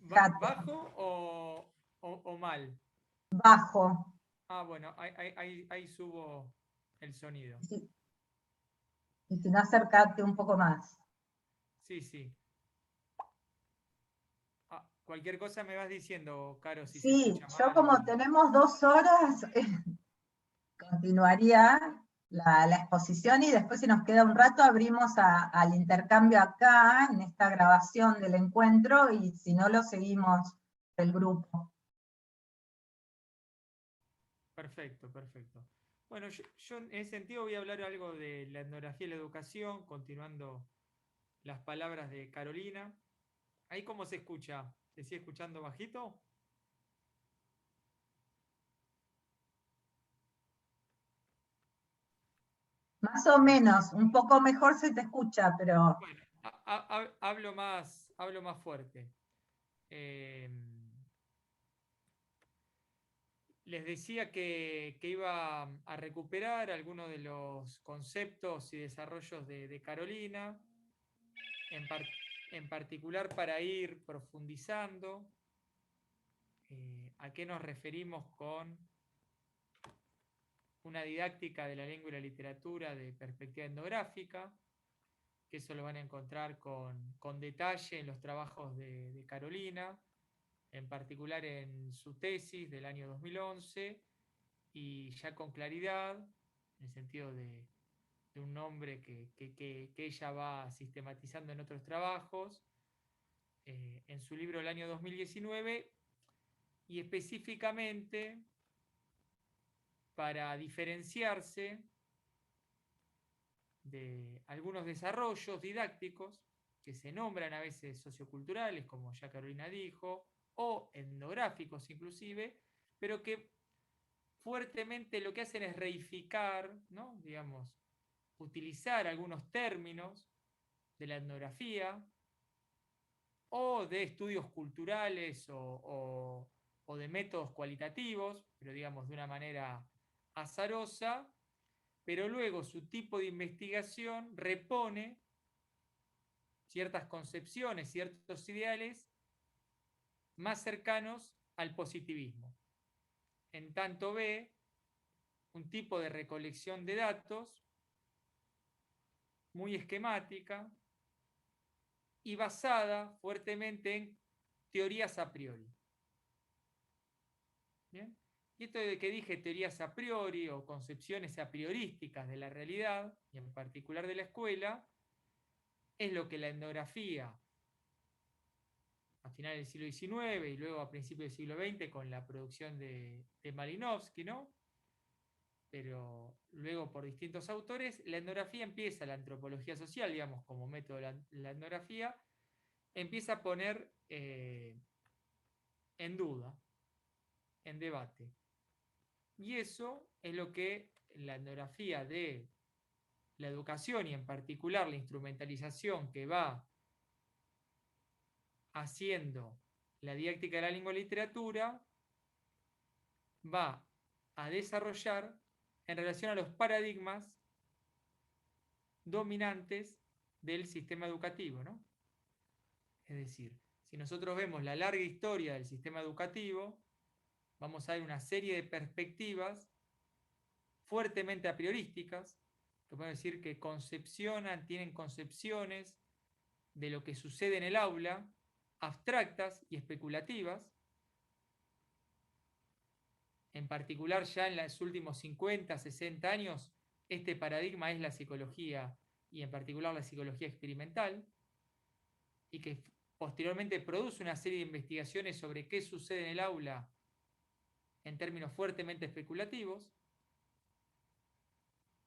¿Bajo o mal? Bajo. Bueno, ahí subo el sonido. Y si no, acercarte un poco más. Sí. Cualquier cosa me vas diciendo, Caro, si se Sí, escucha mal. yo como tenemos 2 horas, continuaría la exposición y después, si nos queda un rato, abrimos al intercambio acá, en esta grabación del encuentro, y si no, lo seguimos el grupo. Perfecto. Bueno, yo en ese sentido voy a hablar algo de la etnografía y la educación, continuando las palabras de Carolina. ¿Ahí cómo se escucha? ¿Se sigue escuchando bajito? Más o menos, un poco mejor se te escucha, pero... Bueno, hablo más fuerte. Les decía que iba a recuperar algunos de los conceptos y desarrollos de Carolina, en particular para ir profundizando a qué nos referimos con una didáctica de la lengua y la literatura de perspectiva etnográfica, que eso lo van a encontrar con detalle en los trabajos de Carolina, en particular en su tesis del año 2011, y ya con claridad en el sentido de un nombre que ella va sistematizando en otros trabajos, en su libro del año 2019, y específicamente para diferenciarse de algunos desarrollos didácticos que se nombran a veces socioculturales, como ya Carolina dijo, o etnográficos inclusive, pero que fuertemente lo que hacen es reificar, ¿no? Digamos, utilizar algunos términos de la etnografía o de estudios culturales o de métodos cualitativos, pero digamos de una manera azarosa, pero luego su tipo de investigación repone ciertas concepciones, ciertos ideales más cercanos al positivismo. En tanto ve un tipo de recolección de datos muy esquemática y basada fuertemente en teorías a priori. ¿Bien? Y esto de que dije teorías a priori o concepciones a priorísticas de la realidad, y en particular de la escuela, es lo que la etnografía a finales del siglo XIX y luego a principios del siglo XX con la producción de Malinowski, ¿no? Pero luego por distintos autores, la etnografía empieza, la antropología social, digamos, como método de la etnografía, empieza a poner en duda, en debate. Y eso es lo que la etnografía de la educación y en particular la instrumentalización que va haciendo la didáctica de la lengua y literatura va a desarrollar en relación a los paradigmas dominantes del sistema educativo, ¿no? Es decir, si nosotros vemos la larga historia del sistema educativo, vamos a ver una serie de perspectivas fuertemente a priorísticas, que podemos decir que tienen concepciones de lo que sucede en el aula, abstractas y especulativas. En particular, ya en los últimos 50, 60 años, este paradigma es la psicología, y en particular la psicología experimental, y que posteriormente produce una serie de investigaciones sobre qué sucede en el aula en términos fuertemente especulativos.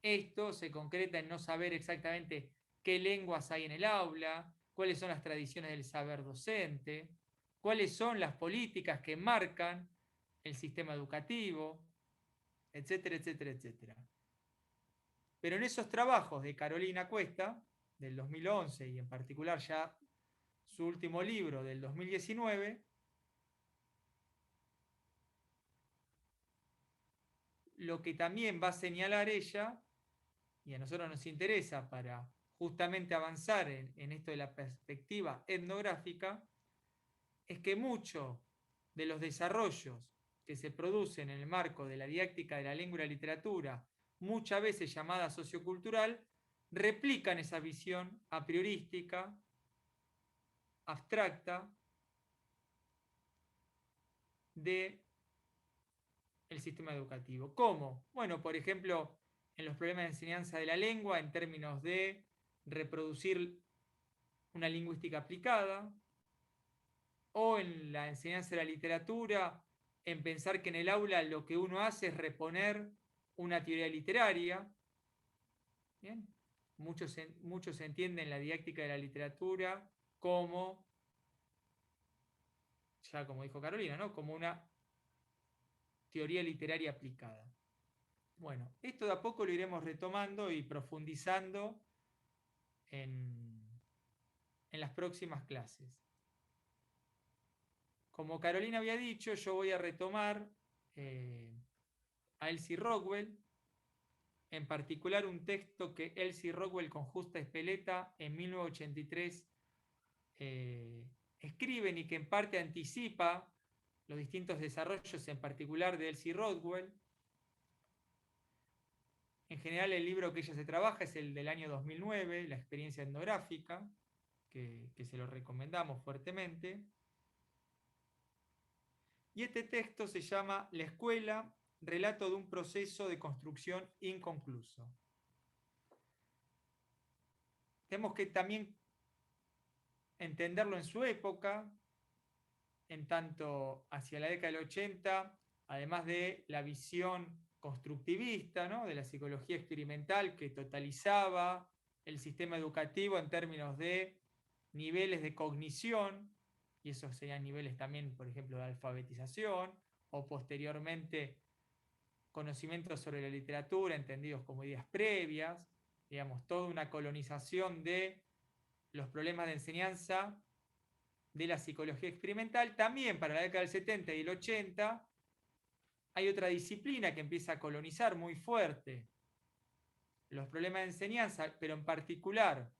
Esto se concreta en no saber exactamente qué lenguas hay en el aula, cuáles son las tradiciones del saber docente, cuáles son las políticas que marcan el sistema educativo, etcétera, etcétera, etcétera. Pero en esos trabajos de Carolina Cuesta, del 2011, y en particular ya su último libro del 2019, lo que también va a señalar ella, y a nosotros nos interesa para justamente avanzar en esto de la perspectiva etnográfica, es que muchos de los desarrollos que se producen en el marco de la didáctica de la lengua y la literatura, muchas veces llamada sociocultural, replican esa visión a priorística, abstracta, del sistema educativo. ¿Cómo? Bueno, por ejemplo, en los problemas de enseñanza de la lengua, en términos de reproducir una lingüística aplicada, o en la enseñanza de la literatura, en pensar que en el aula lo que uno hace es reponer una teoría literaria. ¿Bien? Muchos entienden la didáctica de la literatura como, ya como dijo Carolina, ¿no? Como una teoría literaria aplicada. Bueno, esto de a poco lo iremos retomando y profundizando en las próximas clases. Como Carolina había dicho, yo voy a retomar a Elsie Rockwell, en particular un texto que Elsie Rockwell con Justa Espeleta en 1983 escriben y que en parte anticipa los distintos desarrollos, en particular de Elsie Rockwell. En general el libro que ella se trabaja es el del año 2009, La experiencia etnográfica, que se lo recomendamos fuertemente. Y este texto se llama La escuela relato de un proceso de construcción inconcluso. Tenemos que también entenderlo en su época, en tanto hacia la década del 80, además de la visión constructivista, ¿no?, de la psicología experimental que totalizaba el sistema educativo en términos de niveles de cognición, y esos serían niveles también, por ejemplo, de alfabetización, o posteriormente conocimientos sobre la literatura entendidos como ideas previas, digamos, toda una colonización de los problemas de enseñanza de la psicología experimental. También para la década del 70 y el 80 hay otra disciplina que empieza a colonizar muy fuerte los problemas de enseñanza, pero en particular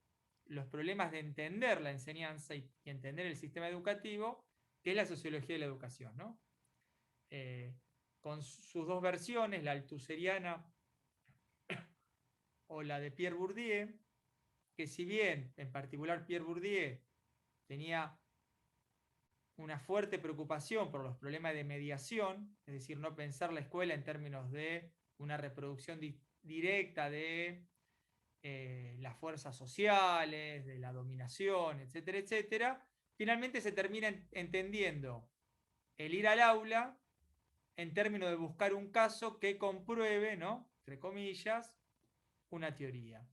los problemas de entender la enseñanza y entender el sistema educativo, que es la sociología de la educación, ¿no? Con sus dos versiones, la althuseriana o la de Pierre Bourdieu, que si bien en particular Pierre Bourdieu tenía una fuerte preocupación por los problemas de mediación, es decir, no pensar la escuela en términos de una reproducción directa de las fuerzas sociales, de la dominación, etcétera, etcétera, finalmente se termina entendiendo el ir al aula en términos de buscar un caso que compruebe, ¿no?, entre comillas, una teoría.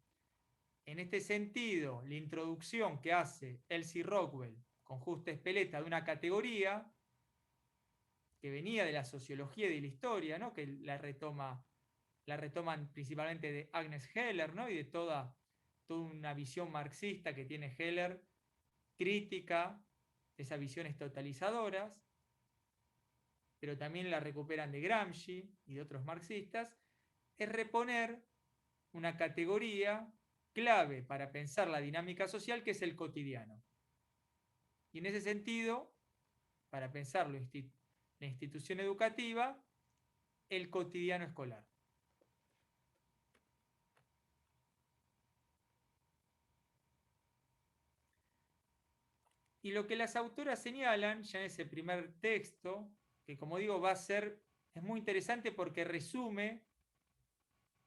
En este sentido, la introducción que hace Elsie Rockwell con Juste Speleta de una categoría que venía de la sociología y de la historia, ¿no?, que la retoman principalmente de Agnes Heller, ¿no?, y de toda una visión marxista que tiene Heller, crítica de esas visiones totalizadoras, pero también la recuperan de Gramsci y de otros marxistas, es reponer una categoría clave para pensar la dinámica social, que es el cotidiano. Y en ese sentido, para pensar la institución educativa, el cotidiano escolar. Y lo que las autoras señalan ya en ese primer texto, que como digo es muy interesante porque resume,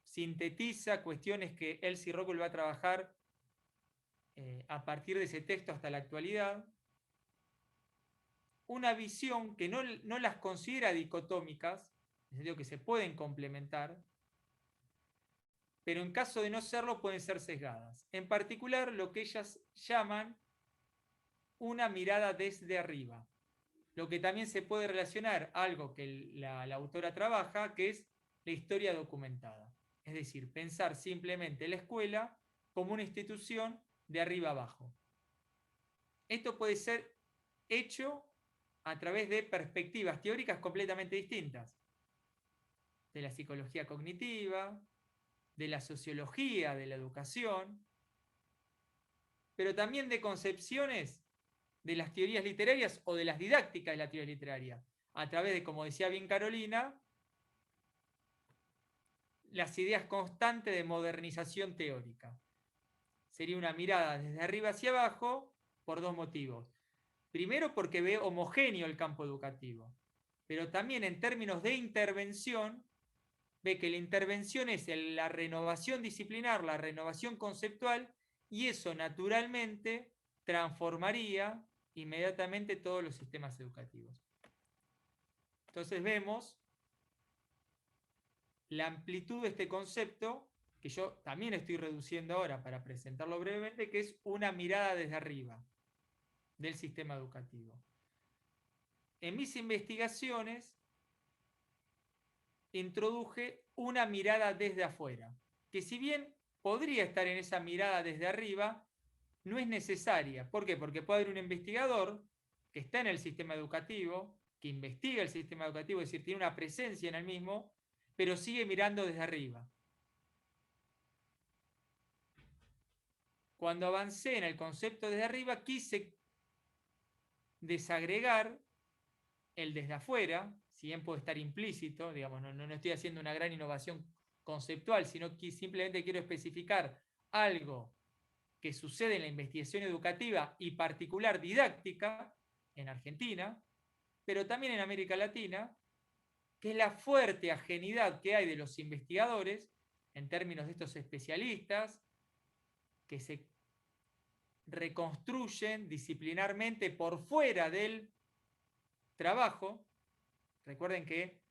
sintetiza cuestiones que Elsie Rockwell va a trabajar a partir de ese texto hasta la actualidad, una visión que no las considera dicotómicas, en el sentido que se pueden complementar, pero en caso de no serlo pueden ser sesgadas. En particular, lo que ellas llaman una mirada desde arriba, lo que también se puede relacionar a algo que la autora trabaja, que es la historia documentada. Es decir, pensar simplemente la escuela como una institución de arriba abajo. Esto puede ser hecho a través de perspectivas teóricas completamente distintas, de la psicología cognitiva, de la sociología de la educación, pero también de concepciones de las teorías literarias o de las didácticas de la teoría literaria, a través de, como decía bien Carolina, las ideas constantes de modernización teórica. Sería una mirada desde arriba hacia abajo por dos motivos. Primero, porque ve homogéneo el campo educativo, pero también en términos de intervención, ve que la intervención es la renovación disciplinar, la renovación conceptual, y eso naturalmente transformaría inmediatamente todos los sistemas educativos. Entonces vemos la amplitud de este concepto, que yo también estoy reduciendo ahora para presentarlo brevemente, que es una mirada desde arriba del sistema educativo. En mis investigaciones introduje una mirada desde afuera, que si bien podría estar en esa mirada desde arriba, no es necesaria. ¿Por qué? Porque puede haber un investigador que está en el sistema educativo, que investiga el sistema educativo, es decir, tiene una presencia en el mismo, pero sigue mirando desde arriba. Cuando avancé en el concepto desde arriba, quise desagregar el desde afuera, si bien puede estar implícito, digamos, no estoy haciendo una gran innovación conceptual, sino que simplemente quiero especificar algo que sucede en la investigación educativa y particular didáctica en Argentina, pero también en América Latina, que es la fuerte ajenidad que hay de los investigadores, en términos de estos especialistas, que se reconstruyen disciplinarmente por fuera del trabajo. Recuerden que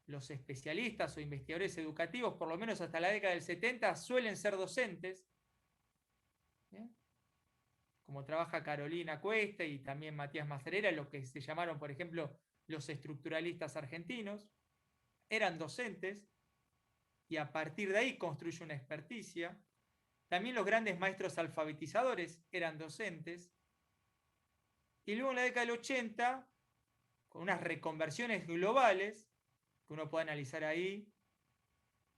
los especialistas o investigadores educativos, por lo menos hasta la década del 70, suelen ser docentes. ¿Bien? Como trabaja Carolina Cuesta y también Matías Macerera, lo que se llamaron, por ejemplo, los estructuralistas argentinos, eran docentes y a partir de ahí construye una experticia. También los grandes maestros alfabetizadores eran docentes. Y luego en la década del 80, con unas reconversiones globales, que uno puede analizar ahí,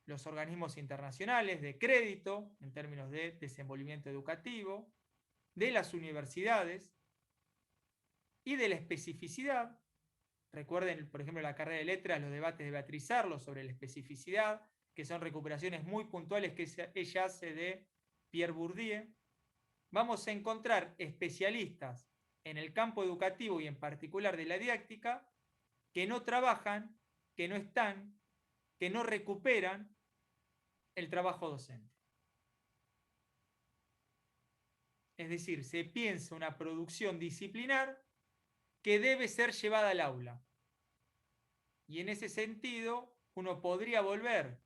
los organismos internacionales de crédito, en términos de desenvolvimiento educativo, de las universidades y de la especificidad. Recuerden, por ejemplo, la carrera de letras, los debates de Beatriz Arlo sobre la especificidad, que son recuperaciones muy puntuales que ella hace de Pierre Bourdieu. Vamos a encontrar especialistas en el campo educativo y en particular de la didáctica que no trabajan, que no están, que no recuperan el trabajo docente. Es decir, se piensa una producción disciplinar que debe ser llevada al aula. Y en ese sentido, uno podría volver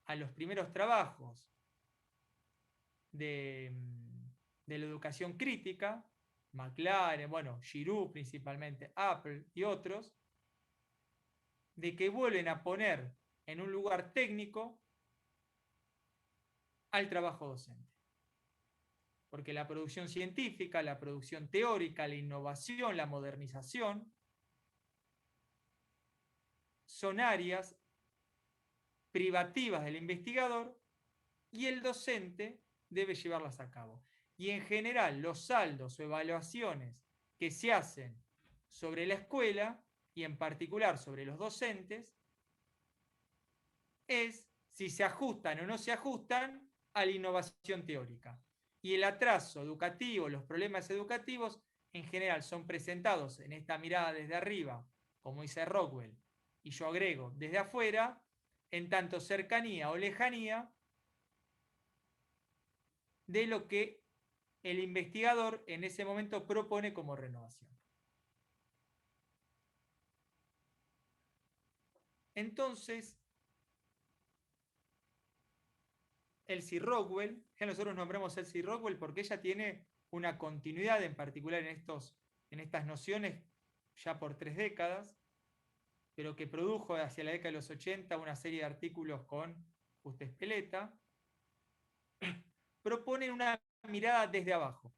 a los primeros trabajos de la educación crítica, McLaren, bueno, Giroux principalmente, Apple y otros, de que vuelven a poner en un lugar técnico al trabajo docente. Porque la producción científica, la producción teórica, la innovación, la modernización, son áreas privativas del investigador y el docente debe llevarlas a cabo. Y en general los saldos o evaluaciones que se hacen sobre la escuela y en particular sobre los docentes es si se ajustan o no se ajustan a la innovación teórica. Y el atraso educativo, los problemas educativos en general son presentados en esta mirada desde arriba, como dice Rockwell, y yo agrego desde afuera, en tanto cercanía o lejanía de lo que el investigador en ese momento propone como renovación. Entonces, Elsie Rockwell, ya nosotros nombramos Elsie Rockwell porque ella tiene una continuidad en particular en estas nociones ya por 3 décadas, pero que produjo hacia la década de los 80 una serie de artículos con Juste Speleta, proponen una mirada desde abajo.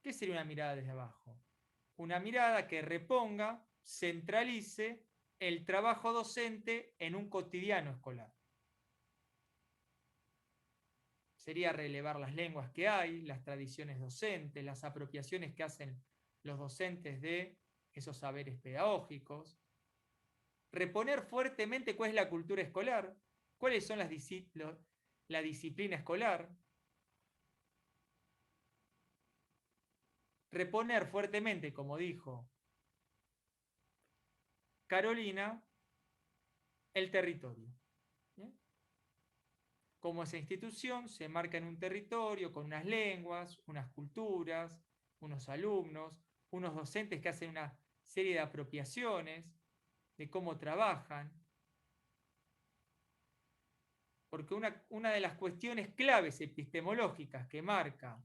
¿Qué sería una mirada desde abajo? Una mirada que reponga, centralice el trabajo docente en un cotidiano escolar. Sería relevar las lenguas que hay, las tradiciones docentes, las apropiaciones que hacen los docentes de esos saberes pedagógicos, reponer fuertemente cuál es la cultura escolar, cuáles son la disciplina escolar, reponer fuertemente, como dijo Carolina, el territorio. ¿Bien? Como esa institución se marca en un territorio con unas lenguas, unas culturas, unos alumnos, unos docentes que hacen una serie de apropiaciones de cómo trabajan. Porque una de las cuestiones claves epistemológicas que marca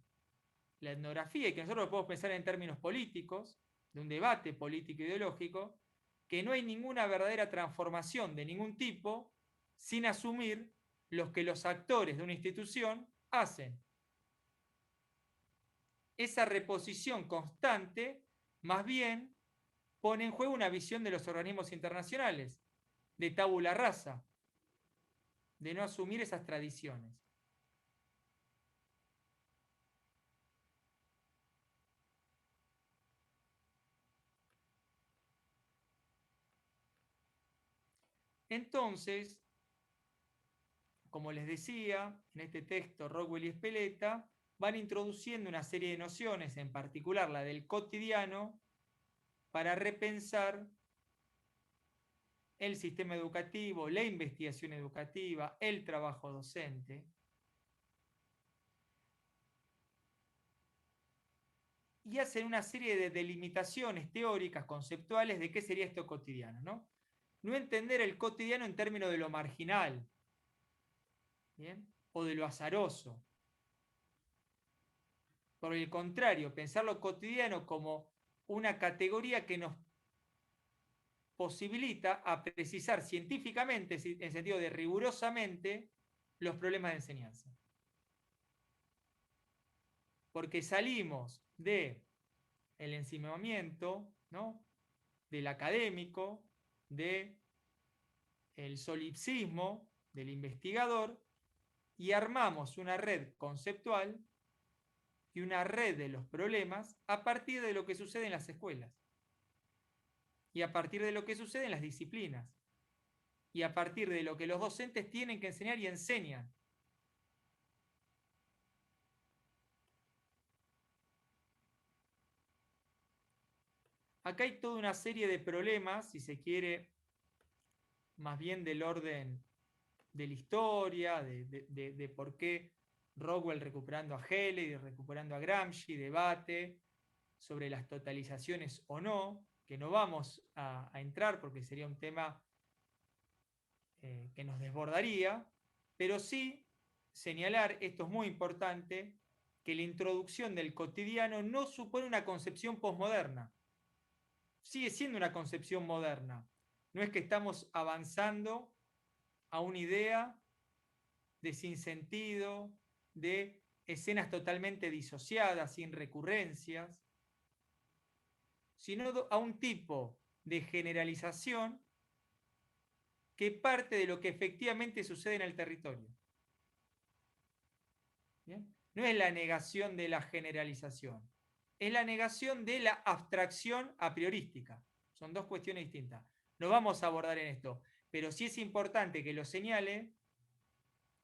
la etnografía, y que nosotros lo podemos pensar en términos políticos, de un debate político ideológico, que no hay ninguna verdadera transformación de ningún tipo sin asumir lo que los actores de una institución hacen. Esa reposición constante, más bien, pone en juego una visión de los organismos internacionales, de tabula rasa, de no asumir esas tradiciones. Entonces, como les decía, en este texto Rockwell y Speleta van introduciendo una serie de nociones, en particular la del cotidiano, para repensar el sistema educativo, la investigación educativa, el trabajo docente. Y hacen una serie de delimitaciones teóricas, conceptuales, de qué sería esto cotidiano, ¿no? No entender el cotidiano en términos de lo marginal, ¿bien? O de lo azaroso. Por el contrario, pensar lo cotidiano como una categoría que nos posibilita a precisar científicamente, en sentido de rigurosamente, los problemas de enseñanza. Porque salimos del encimamiento, ¿no? Del académico, del solipsismo, del investigador, y armamos una red conceptual y una red de los problemas a partir de lo que sucede en las escuelas, y a partir de lo que sucede en las disciplinas, y a partir de lo que los docentes tienen que enseñar y enseñan. Acá hay toda una serie de problemas, si se quiere, más bien del orden de la historia, de por qué Rockwell recuperando a Haley, recuperando a Gramsci, debate sobre las totalizaciones o no, que no vamos a entrar porque sería un tema que nos desbordaría, pero sí señalar, esto es muy importante, que la introducción del cotidiano no supone una concepción posmoderna. Sigue siendo una concepción moderna. No es que estamos avanzando a una idea de sinsentido, de escenas totalmente disociadas, sin recurrencias, sino a un tipo de generalización que parte de lo que efectivamente sucede en el territorio. ¿Bien? No es la negación de la generalización, es la negación de la abstracción a priorística. Son dos cuestiones distintas. No vamos a abordar en esto, pero sí es importante que lo señale,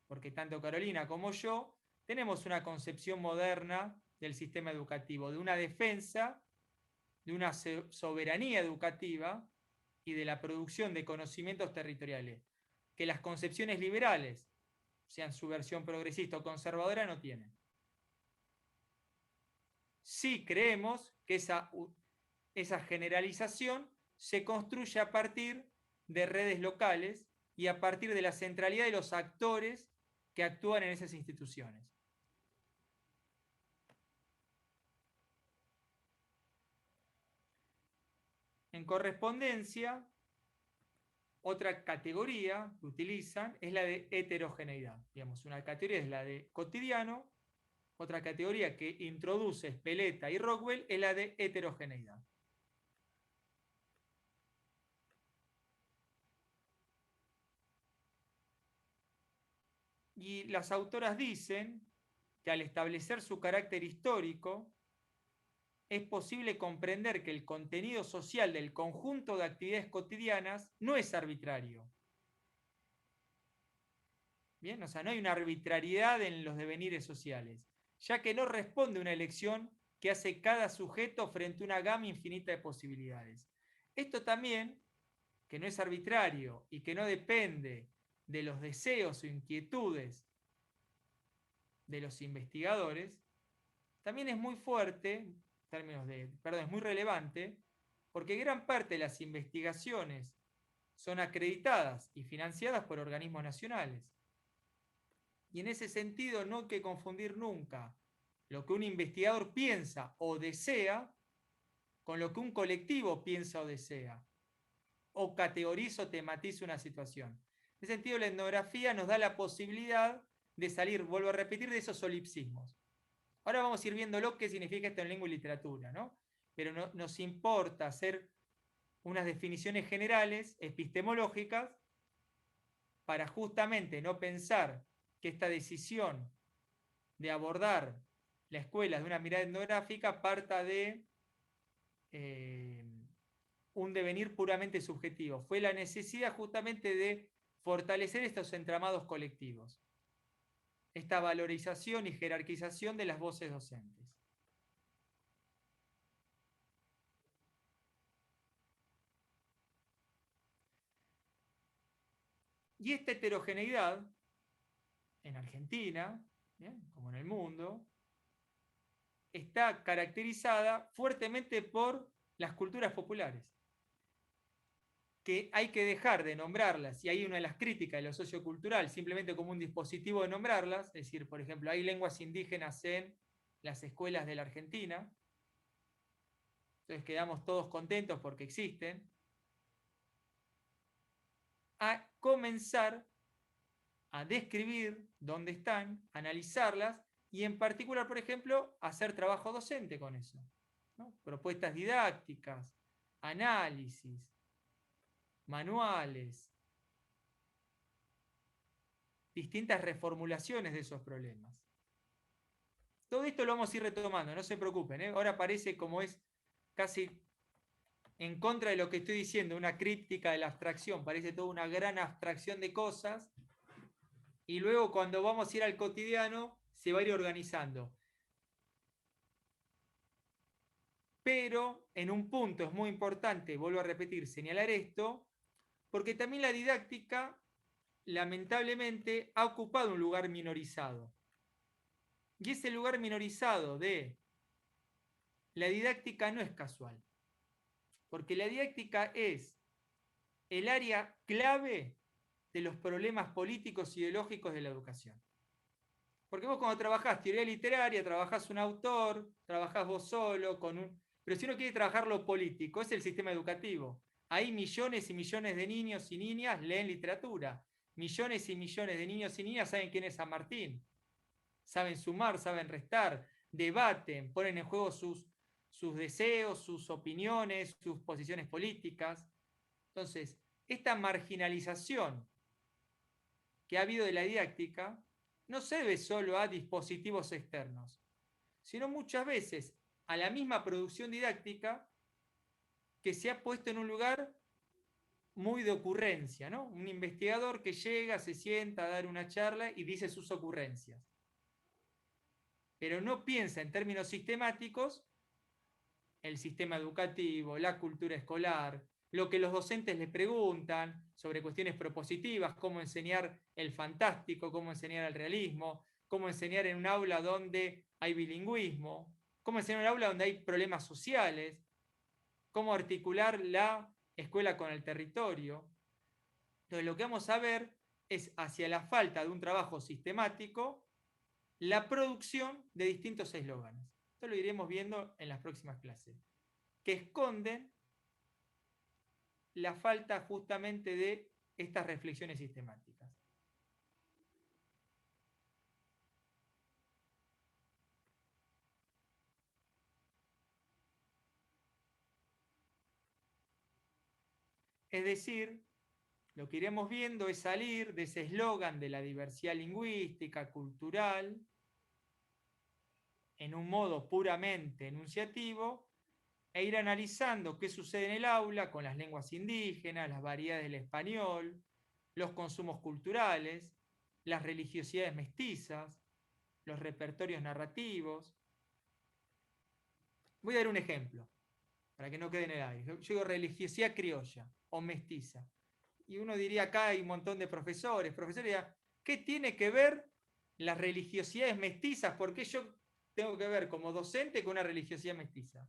porque tanto Carolina como yo tenemos una concepción moderna del sistema educativo, de una defensa, de una soberanía educativa y de la producción de conocimientos territoriales, que las concepciones liberales, sean su versión progresista o conservadora, no tienen. Sí creemos que esa generalización se construye a partir de redes locales y a partir de la centralidad de los actores que actúan en esas instituciones. En correspondencia, otra categoría que utilizan es la de heterogeneidad. Digamos, una categoría es la de cotidiano, otra categoría que introduce Speleta y Rockwell es la de heterogeneidad. Y las autoras dicen que al establecer su carácter histórico, es posible comprender que el contenido social del conjunto de actividades cotidianas no es arbitrario. Bien, o sea, no hay una arbitrariedad en los devenires sociales, ya que no responde a una elección que hace cada sujeto frente a una gama infinita de posibilidades. Esto también, que no es arbitrario y que no depende de los deseos o inquietudes de los investigadores, también es muy fuerte, en términos de, perdón, es muy relevante, porque gran parte de las investigaciones son acreditadas y financiadas por organismos nacionales. Y en ese sentido no hay que confundir nunca lo que un investigador piensa o desea con lo que un colectivo piensa o desea, o categoriza o tematiza una situación. En ese sentido, la etnografía nos da la posibilidad de salir, vuelvo a repetir, de esos solipsismos. Ahora vamos a ir viendo lo que significa esto en lengua y literatura, ¿no? Pero nos importa hacer unas definiciones generales, epistemológicas, para justamente no pensar que esta decisión de abordar la escuela de una mirada etnográfica parta de un devenir puramente subjetivo. Fue la necesidad justamente de fortalecer estos entramados colectivos, esta valorización y jerarquización de las voces docentes. Y esta heterogeneidad, en Argentina, ¿bien?, como en el mundo, está caracterizada fuertemente por las culturas populares, que hay que dejar de nombrarlas, y hay una de las críticas de lo sociocultural, simplemente como un dispositivo de nombrarlas, es decir, por ejemplo, hay lenguas indígenas en las escuelas de la Argentina, entonces quedamos todos contentos porque existen, a comenzar a describir dónde están, analizarlas, y en particular, por ejemplo, hacer trabajo docente con eso, ¿no? Propuestas didácticas, análisis, manuales, distintas reformulaciones de esos problemas. Todo esto lo vamos a ir retomando, no se preocupen, ¿eh? Ahora parece como es casi en contra de lo que estoy diciendo, una crítica de la abstracción, parece toda una gran abstracción de cosas, y luego cuando vamos a ir al cotidiano se va a ir organizando. Pero en un punto es muy importante, vuelvo a repetir, señalar esto, porque también la didáctica lamentablemente ha ocupado un lugar minorizado. Y ese lugar minorizado de la didáctica no es casual, porque la didáctica es el área clave de los problemas políticos y ideológicos de la educación. Porque vos cuando trabajás teoría literaria, trabajás un autor, trabajás vos solo, pero si uno quiere trabajar lo político, es el sistema educativo. Ahí millones y millones de niños y niñas leen literatura. Millones y millones de niños y niñas saben quién es San Martín. Saben sumar, saben restar, debaten, ponen en juego sus deseos, sus opiniones, sus posiciones políticas. Entonces, esta marginalización que ha habido de la didáctica no se debe solo a dispositivos externos, sino muchas veces a la misma producción didáctica que se ha puesto en un lugar muy de ocurrencia, ¿no? Un investigador que llega, se sienta a dar una charla y dice sus ocurrencias, pero no piensa en términos sistemáticos el sistema educativo, la cultura escolar, lo que los docentes le preguntan sobre cuestiones propositivas, cómo enseñar el fantástico, cómo enseñar el realismo, cómo enseñar en un aula donde hay bilingüismo, cómo enseñar en un aula donde hay problemas sociales, cómo articular la escuela con el territorio. Entonces lo que vamos a ver es, hacia la falta de un trabajo sistemático, la producción de distintos eslóganes. Esto lo iremos viendo en las próximas clases, que esconden la falta justamente de estas reflexiones sistemáticas. Es decir, lo que iremos viendo es salir de ese eslogan de la diversidad lingüística, cultural, en un modo puramente enunciativo, e ir analizando qué sucede en el aula con las lenguas indígenas, las variedades del español, los consumos culturales, las religiosidades mestizas, los repertorios narrativos. Voy a dar un ejemplo, para que no quede en el aire. Yo digo religiosidad criolla o mestiza. Y uno diría, acá hay un montón de profesores dirían, ¿qué tiene que ver las religiosidades mestizas? ¿Por qué yo tengo que ver como docente con una religiosidad mestiza?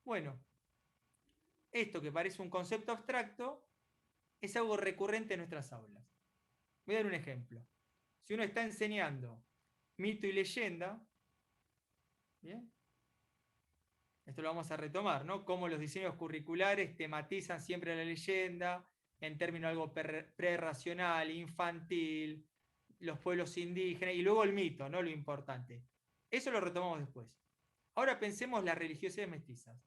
Bueno, esto que parece un concepto abstracto es algo recurrente en nuestras aulas. Voy a dar un ejemplo. Si uno está enseñando mito y leyenda, ¿bien? Esto lo vamos a retomar, ¿no? Cómo los diseños curriculares tematizan siempre la leyenda en términos algo prerracional, infantil, los pueblos indígenas, y luego el mito, ¿no? Lo importante. Eso lo retomamos después. Ahora pensemos las religiosidades mestizas.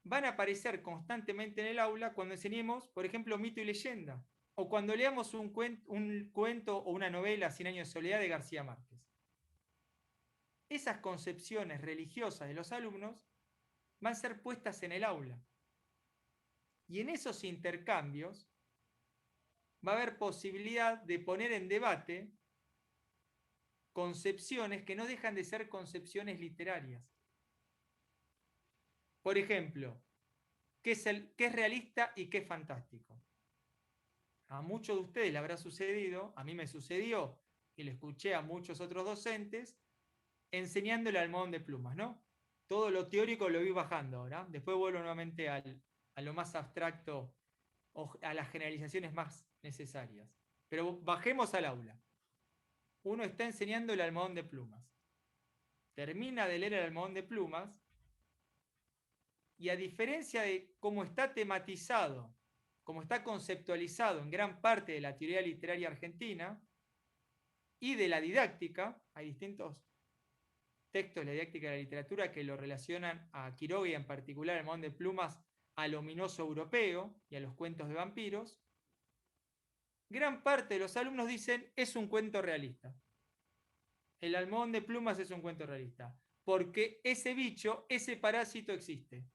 Van a aparecer constantemente en el aula cuando enseñemos, por ejemplo, mito y leyenda, o cuando leamos un cuento o una novela, 100 años de soledad, de García Márquez. Esas concepciones religiosas de los alumnos van a ser puestas en el aula. Y en esos intercambios va a haber posibilidad de poner en debate concepciones que no dejan de ser concepciones literarias. Por ejemplo, qué es realista y qué es fantástico. A muchos de ustedes le habrá sucedido, a mí me sucedió, y le escuché a muchos otros docentes, enseñándole al almohadón de plumas, ¿no? Todo lo teórico lo vi bajando ahora, después vuelvo nuevamente a lo más abstracto, o a las generalizaciones más necesarias. Pero bajemos al aula. Uno está enseñando el almohadón de plumas. Termina de leer el almohadón de plumas, y a diferencia de cómo está tematizado, como está conceptualizado en gran parte de la teoría literaria argentina y de la didáctica, hay distintos textos de la didáctica de la literatura que lo relacionan a Quiroga y en particular el almohadón de plumas al ominoso europeo y a los cuentos de vampiros, gran parte de los alumnos dicen es un cuento realista. El almohadón de plumas es un cuento realista, porque ese bicho, ese parásito existe.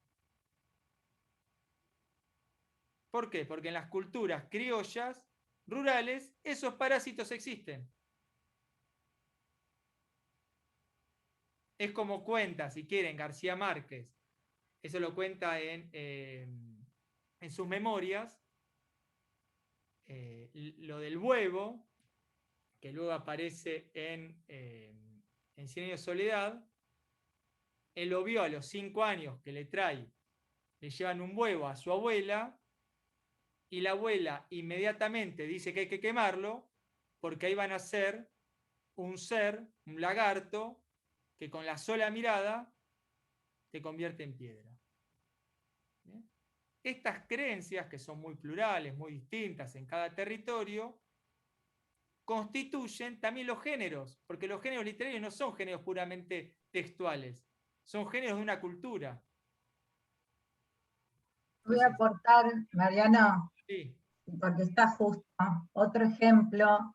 ¿Por qué? Porque en las culturas criollas, rurales, esos parásitos existen. Es como cuenta, si quieren, García Márquez. Eso lo cuenta en sus memorias. Lo del huevo, que luego aparece en 100 años de soledad. Él lo vio a los 5 años que le llevan un huevo a su abuela, y la abuela inmediatamente dice que hay que quemarlo, porque ahí van a ser un ser, un lagarto, que con la sola mirada te convierte en piedra. ¿Bien? Estas creencias, que son muy plurales, muy distintas en cada territorio, constituyen también los géneros, porque los géneros literarios no son géneros puramente textuales, son géneros de una cultura. Voy a aportar, Mariano, Sí. porque está justo, otro ejemplo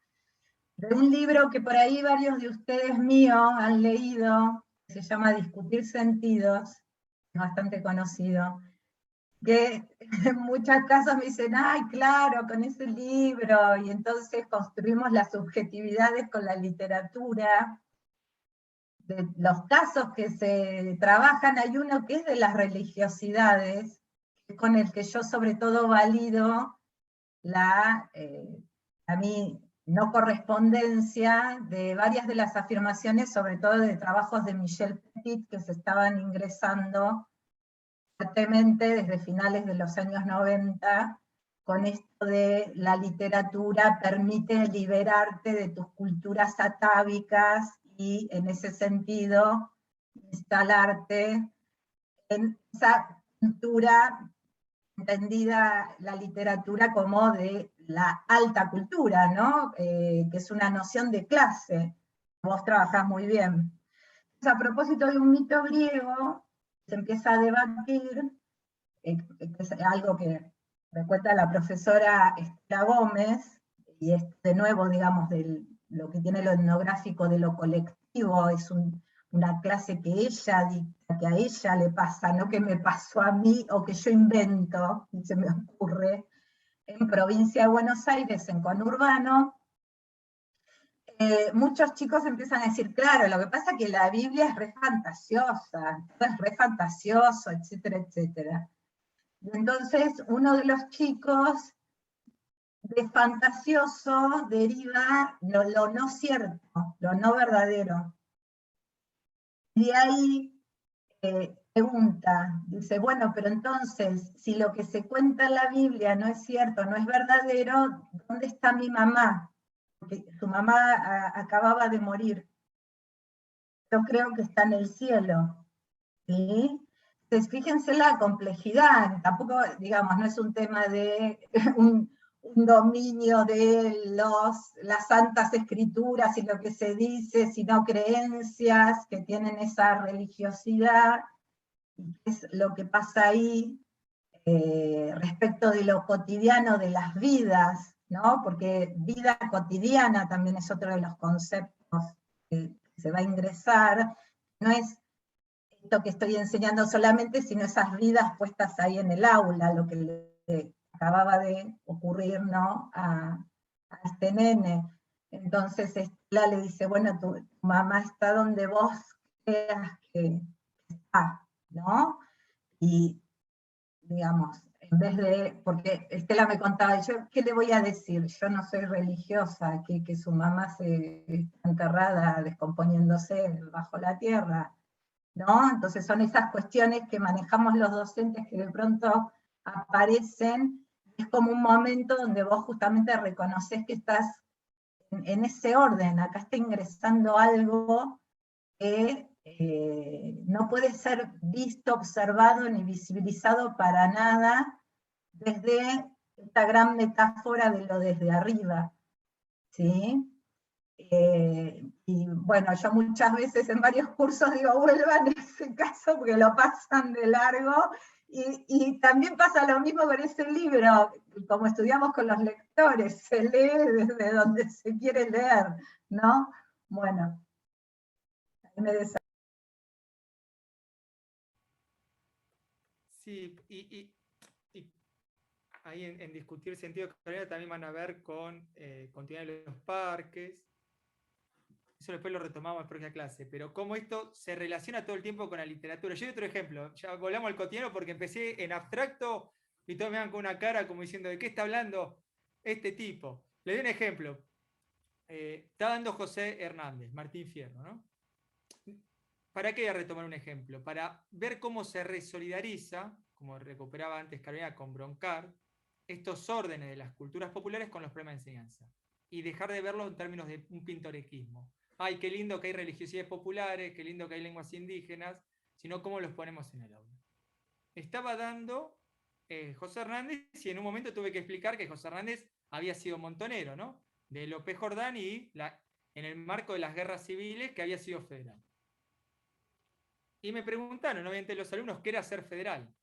de un libro que por ahí varios de ustedes míos han leído, que se llama Discutir Sentidos, es bastante conocido, que en muchos casos me dicen, ay, claro, con ese libro, y entonces construimos las subjetividades con la literatura. De los casos que se trabajan, hay uno que es de las religiosidades, con el que yo sobre todo valido a mí, no correspondencia de varias de las afirmaciones, sobre todo de trabajos de Michel Petit, que se estaban ingresando fuertemente desde finales de los años 90, con esto de la literatura permite liberarte de tus culturas atávicas y en ese sentido instalarte en esa cultura, entendida la literatura como de la alta cultura, ¿no? Que es una noción de clase. Vos trabajás muy bien. Entonces, a propósito de un mito griego, se empieza a debatir, que es algo que me cuenta la profesora Estela Gómez, y es de nuevo, digamos, lo que tiene lo etnográfico de lo colectivo, es una clase que ella dicta, que a ella le pasa, no que me pasó a mí o que yo invento, y se me ocurre, en provincia de Buenos Aires, en conurbano. Muchos chicos empiezan a decir, claro, lo que pasa es que la Biblia es re fantasiosa, todo es re fantasioso, etcétera, etcétera. Y entonces uno de los chicos de fantasioso deriva lo no cierto, lo no verdadero. Y de ahí pregunta, dice, bueno, pero entonces, si lo que se cuenta en la Biblia no es cierto, no es verdadero, ¿dónde está mi mamá? Porque su mamá acababa de morir. Yo creo que está en el cielo. ¿Sí? Entonces, fíjense la complejidad, tampoco, digamos, no es un tema de un dominio de las santas escrituras y lo que se dice, sino creencias que tienen esa religiosidad, y qué es lo que pasa ahí respecto de lo cotidiano de las vidas, ¿no? Porque vida cotidiana también es otro de los conceptos que se va a ingresar, no es esto que estoy enseñando solamente, sino esas vidas puestas ahí en el aula, lo que le acababa de ocurrir, ¿no? a este nene. Entonces Estela le dice, bueno, tu mamá está donde vos creas que está, ¿no? Y digamos, en vez de, porque Estela me contaba, yo, ¿qué le voy a decir? Yo no soy religiosa, que su mamá se está enterrada, descomponiéndose bajo la tierra, ¿no? Entonces son esas cuestiones que manejamos los docentes que de pronto aparecen, es como un momento donde vos justamente reconoces que estás en ese orden, acá está ingresando algo que no puede ser visto, observado ni visibilizado para nada desde esta gran metáfora de lo desde arriba, ¿sí? Y bueno, yo muchas veces en varios cursos digo, vuelvan a ese caso porque lo pasan de largo, y también pasa lo mismo con ese libro, como estudiamos con los lectores, se lee desde donde se quiere leer, ¿no? Bueno, ahí me Sí, y ahí en discutir sentido carrera también van a ver con continuidad de los parques. Eso después lo retomamos en la próxima clase, pero cómo esto se relaciona todo el tiempo con la literatura. Yo doy otro ejemplo, ya volvamos al cotidiano porque empecé en abstracto y todos me dan con una cara como diciendo, ¿de qué está hablando este tipo? Le doy un ejemplo. Está dando José Hernández, Martín Fierro, ¿no? ¿Para qué voy a retomar un ejemplo? Para ver cómo se resolidariza, como recuperaba antes Carolina con Broncar, estos órdenes de las culturas populares con los problemas de enseñanza. Y dejar de verlo en términos de un pintoresquismo. Ay, qué lindo que hay religiosidades populares, qué lindo que hay lenguas indígenas, sino cómo los ponemos en el aula. Estaba dando José Hernández y en un momento tuve que explicar que José Hernández había sido montonero, ¿no? De López Jordán y en el marco de las guerras civiles que había sido federal. Y me preguntaron, obviamente, los alumnos, ¿qué era ser federal?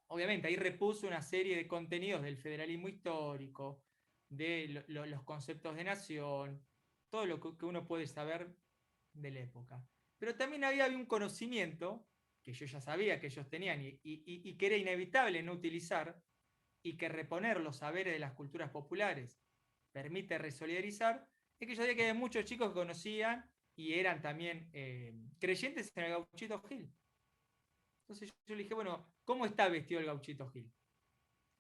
Obviamente, ahí repuso una serie de contenidos del federalismo histórico, de los conceptos de nación, todo lo que uno puede saber de la época. Pero también había un conocimiento que yo ya sabía que ellos tenían y que era inevitable no utilizar, y que reponer los saberes de las culturas populares permite resolidarizar, es que yo sabía que había muchos chicos que conocían y eran también creyentes en el Gauchito Gil. Entonces yo le dije, bueno, ¿cómo está vestido el Gauchito Gil?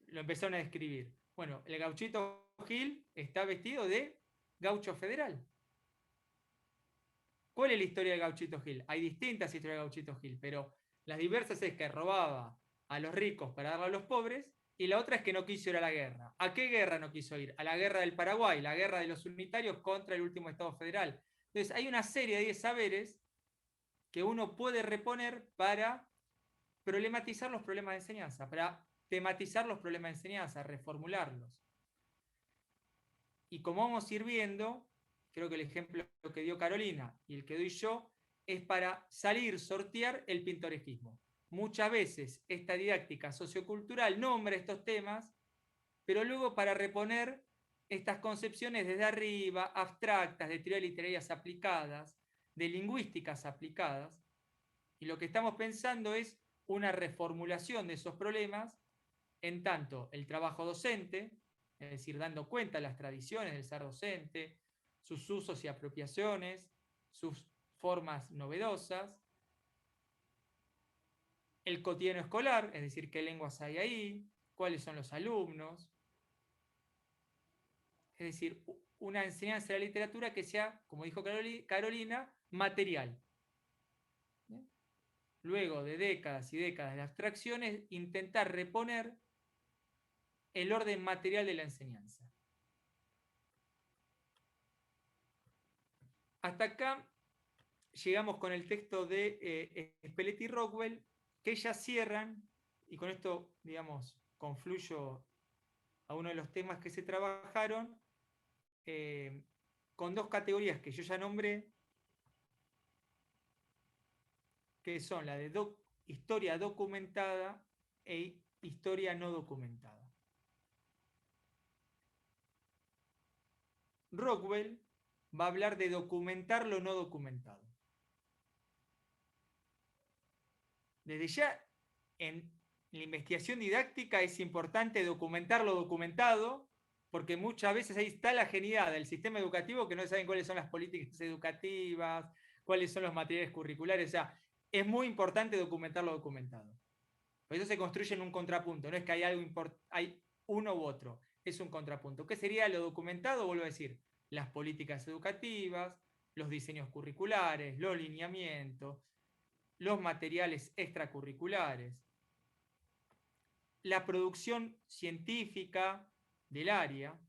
Lo empezaron a describir. Bueno, el Gauchito Gil está vestido de gaucho federal. ¿Cuál es la historia del Gauchito Gil? Hay distintas historias del Gauchito Gil, pero las diversas es que robaba a los ricos para darle a los pobres, y la otra es que no quiso ir a la guerra. ¿A qué guerra no quiso ir? A la guerra del Paraguay, la guerra de los unitarios contra el último Estado federal. Entonces hay una serie de saberes que uno puede reponer para problematizar los problemas de enseñanza, para tematizar los problemas de enseñanza, reformularlos. Y como vamos a ir viendo, creo que el ejemplo que dio Carolina y el que doy yo es para salir, sortear el pintoresquismo. Muchas veces esta didáctica sociocultural nombra estos temas, pero luego para reponer estas concepciones desde arriba, abstractas, de teorías literarias aplicadas, de lingüísticas aplicadas, y lo que estamos pensando es una reformulación de esos problemas en tanto el trabajo docente, es decir, dando cuenta de las tradiciones del ser docente, sus usos y apropiaciones, sus formas novedosas, el cotidiano escolar, es decir, qué lenguas hay ahí, cuáles son los alumnos, es decir, una enseñanza de la literatura que sea, como dijo Carolina, material. ¿Bien? Luego de décadas y décadas de abstracciones, intentar reponer el orden material de la enseñanza. Hasta acá llegamos con el texto de Spelletti y Rockwell, que ellas cierran, y con esto, digamos, confluyo a uno de los temas que se trabajaron, con dos categorías que yo ya nombré, que son la de historia documentada e historia no documentada. Rockwell va a hablar de documentar lo no documentado. Desde ya, en la investigación didáctica es importante documentar lo documentado, porque muchas veces ahí está la genialidad del sistema educativo, que no saben cuáles son las políticas educativas, cuáles son los materiales curriculares. O sea, es muy importante documentar lo documentado. Por eso se construye en un contrapunto, no es que hay hay uno u otro, es un contrapunto. ¿Qué sería lo documentado? Vuelvo a decir, las políticas educativas, los diseños curriculares, los lineamientos, los materiales extracurriculares, la producción científica del área.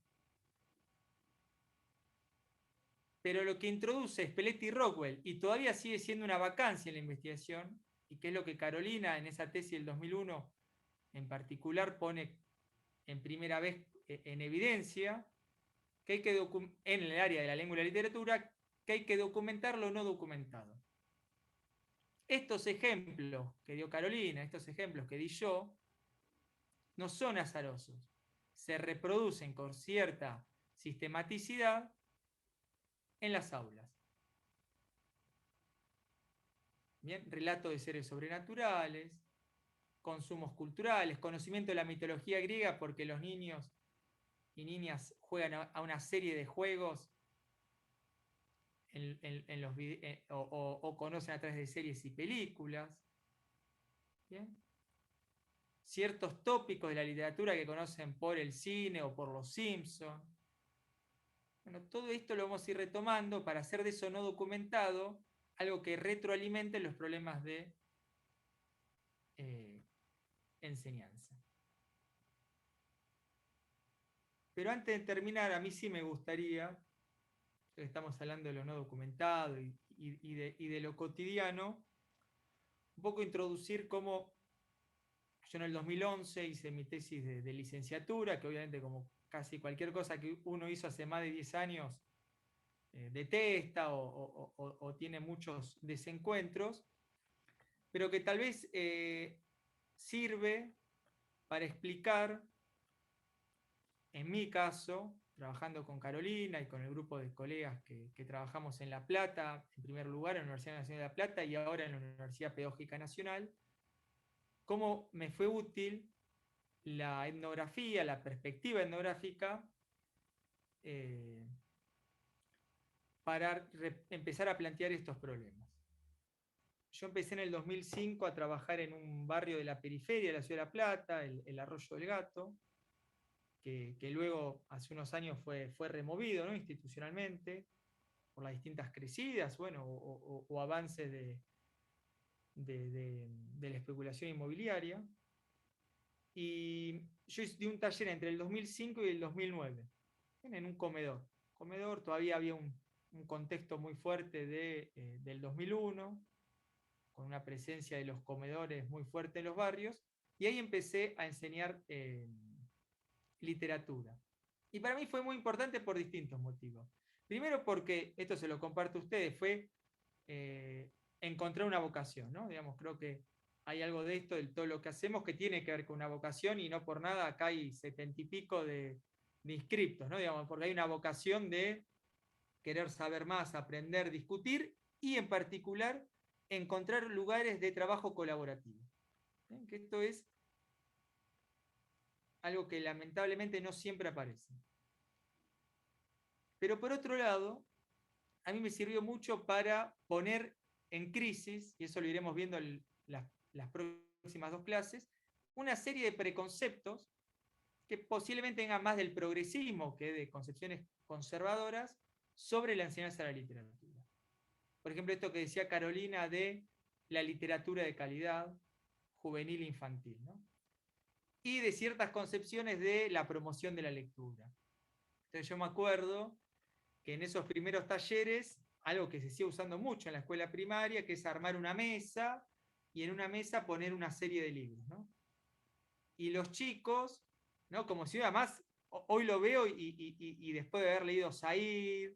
Pero lo que introduce Spelletti y Rockwell, y todavía sigue siendo una vacancia en la investigación, y que es lo que Carolina en esa tesis del 2001 en particular pone en primera vez en evidencia, que hay que en el área de la lengua y la literatura, que hay que documentar lo no documentado. Estos ejemplos que dio Carolina, estos ejemplos que di yo, no son azarosos, se reproducen con cierta sistematicidad en las aulas. Bien, relato de seres sobrenaturales, consumos culturales, conocimiento de la mitología griega, porque los niños y niñas juegan a una serie de juegos en los o conocen a través de series y películas. ¿Bien? Ciertos tópicos de la literatura que conocen por el cine o por los Simpsons. Bueno, todo esto lo vamos a ir retomando para hacer de eso no documentado algo que retroalimente los problemas de enseñanza. Pero antes de terminar, a mí sí me gustaría, estamos hablando de lo no documentado y de lo cotidiano, un poco introducir cómo yo en el 2011 hice mi tesis de licenciatura, que obviamente como casi cualquier cosa que uno hizo hace más de 10 años, detesta o tiene muchos desencuentros, pero que tal vez sirve para explicar, en mi caso, trabajando con Carolina y con el grupo de colegas que trabajamos en La Plata, en primer lugar en la Universidad Nacional de La Plata y ahora en la Universidad Pedagógica Nacional, cómo me fue útil la etnografía, la perspectiva etnográfica, para empezar a plantear estos problemas. Yo empecé en el 2005 a trabajar en un barrio de la periferia de la ciudad de La Plata, el Arroyo del Gato, que luego hace unos años fue removido, ¿no?, institucionalmente por las distintas crecidas, bueno, o avances de la especulación inmobiliaria. Y yo di un taller entre el 2005 y el 2009 en un comedor. Todavía había un contexto muy fuerte del 2001, con una presencia de los comedores muy fuerte en los barrios, y ahí empecé a enseñar literatura. Y para mí fue muy importante por distintos motivos. Primero porque, esto se lo comparto a ustedes, fue encontrar una vocación, ¿no? Digamos, creo que hay algo de esto, de todo lo que hacemos, que tiene que ver con una vocación, y no por nada acá hay 70 y pico de inscriptos, ¿no? Digamos, porque hay una vocación de querer saber más, aprender, discutir, y en particular encontrar lugares de trabajo colaborativo. ¿Bien? Que esto es algo que lamentablemente no siempre aparece. Pero por otro lado, a mí me sirvió mucho para poner en crisis, y eso lo iremos viendo en las próximas dos clases, una serie de preconceptos que posiblemente tengan más del progresismo que de concepciones conservadoras sobre la enseñanza de la literatura. Por ejemplo, esto que decía Carolina de la literatura de calidad, juvenil e infantil, ¿no? Y de ciertas concepciones de la promoción de la lectura. Entonces yo me acuerdo que en esos primeros talleres, algo que se sigue usando mucho en la escuela primaria, que es armar una mesa, y en una mesa poner una serie de libros, ¿no? Y los chicos, ¿no?, como si además, hoy lo veo y después de haber leído Said,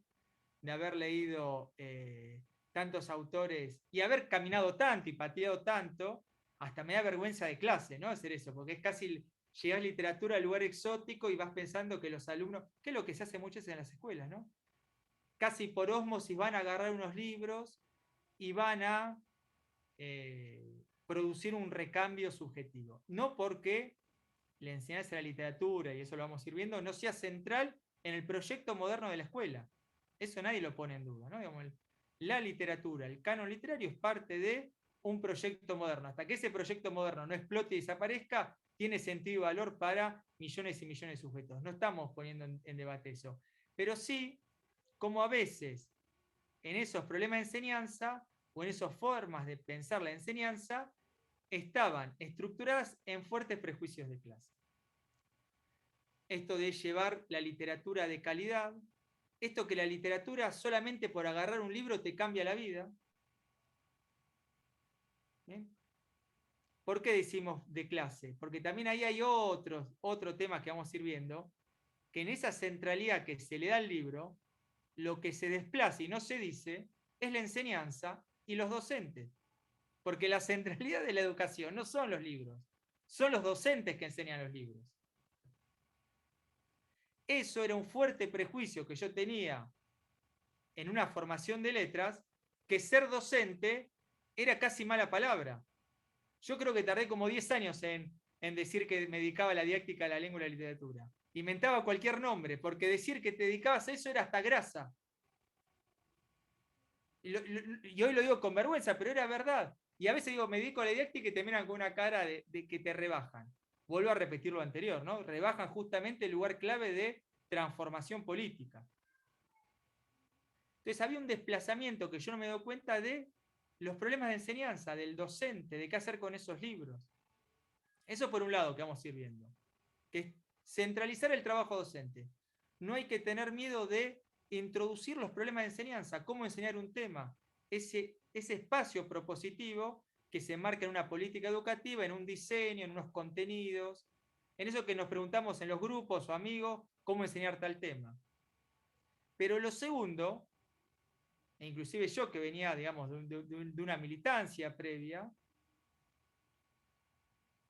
de haber leído tantos autores, y haber caminado tanto y pateado tanto, hasta me da vergüenza de clase, ¿no?, hacer eso, porque es casi llegar literatura al lugar exótico y vas pensando que los alumnos, que es lo que se hace muchas veces en las escuelas, ¿no?, casi por ósmosis van a agarrar unos libros y van a producir un recambio subjetivo. No porque la enseñanza de la literatura, y eso lo vamos a ir viendo, no sea central en el proyecto moderno de la escuela. Eso nadie lo pone en duda, ¿no? Digamos, la literatura, el canon literario es parte de un proyecto moderno. Hasta que ese proyecto moderno no explote y desaparezca, tiene sentido y valor para millones y millones de sujetos. No estamos poniendo en debate eso. Pero sí, como a veces en esos problemas de enseñanza o en esas formas de pensar la enseñanza, estaban estructuradas en fuertes prejuicios de clase. Esto de llevar la literatura de calidad, esto que la literatura solamente por agarrar un libro te cambia la vida. ¿Bien? ¿Por qué decimos de clase? Porque también ahí hay otro tema que vamos a ir viendo, que en esa centralidad que se le da al libro, lo que se desplaza y no se dice es la enseñanza y los docentes. Porque la centralidad de la educación no son los libros, son los docentes que enseñan los libros. Eso era un fuerte prejuicio que yo tenía en una formación de letras, que ser docente era casi mala palabra. Yo creo que tardé como 10 años en decir que me dedicaba a la didáctica de la lengua y la literatura. Inventaba cualquier nombre, porque decir que te dedicabas a eso era hasta grasa. Y hoy lo digo con vergüenza, pero era verdad. Y a veces digo, me dedico a la didáctica y te miran con una cara de que te rebajan. Vuelvo a repetir lo anterior, ¿no? Rebajan justamente el lugar clave de transformación política. Entonces había un desplazamiento que yo no me doy cuenta de los problemas de enseñanza, del docente, de qué hacer con esos libros. Eso por un lado que vamos a ir viendo. Que es centralizar el trabajo docente. No hay que tener miedo de introducir los problemas de enseñanza, cómo enseñar un tema, ese espacio propositivo que se marca en una política educativa, en un diseño, en unos contenidos, en eso que nos preguntamos en los grupos o amigos, cómo enseñar tal tema. Pero lo segundo, e inclusive yo que venía, digamos, de una militancia previa,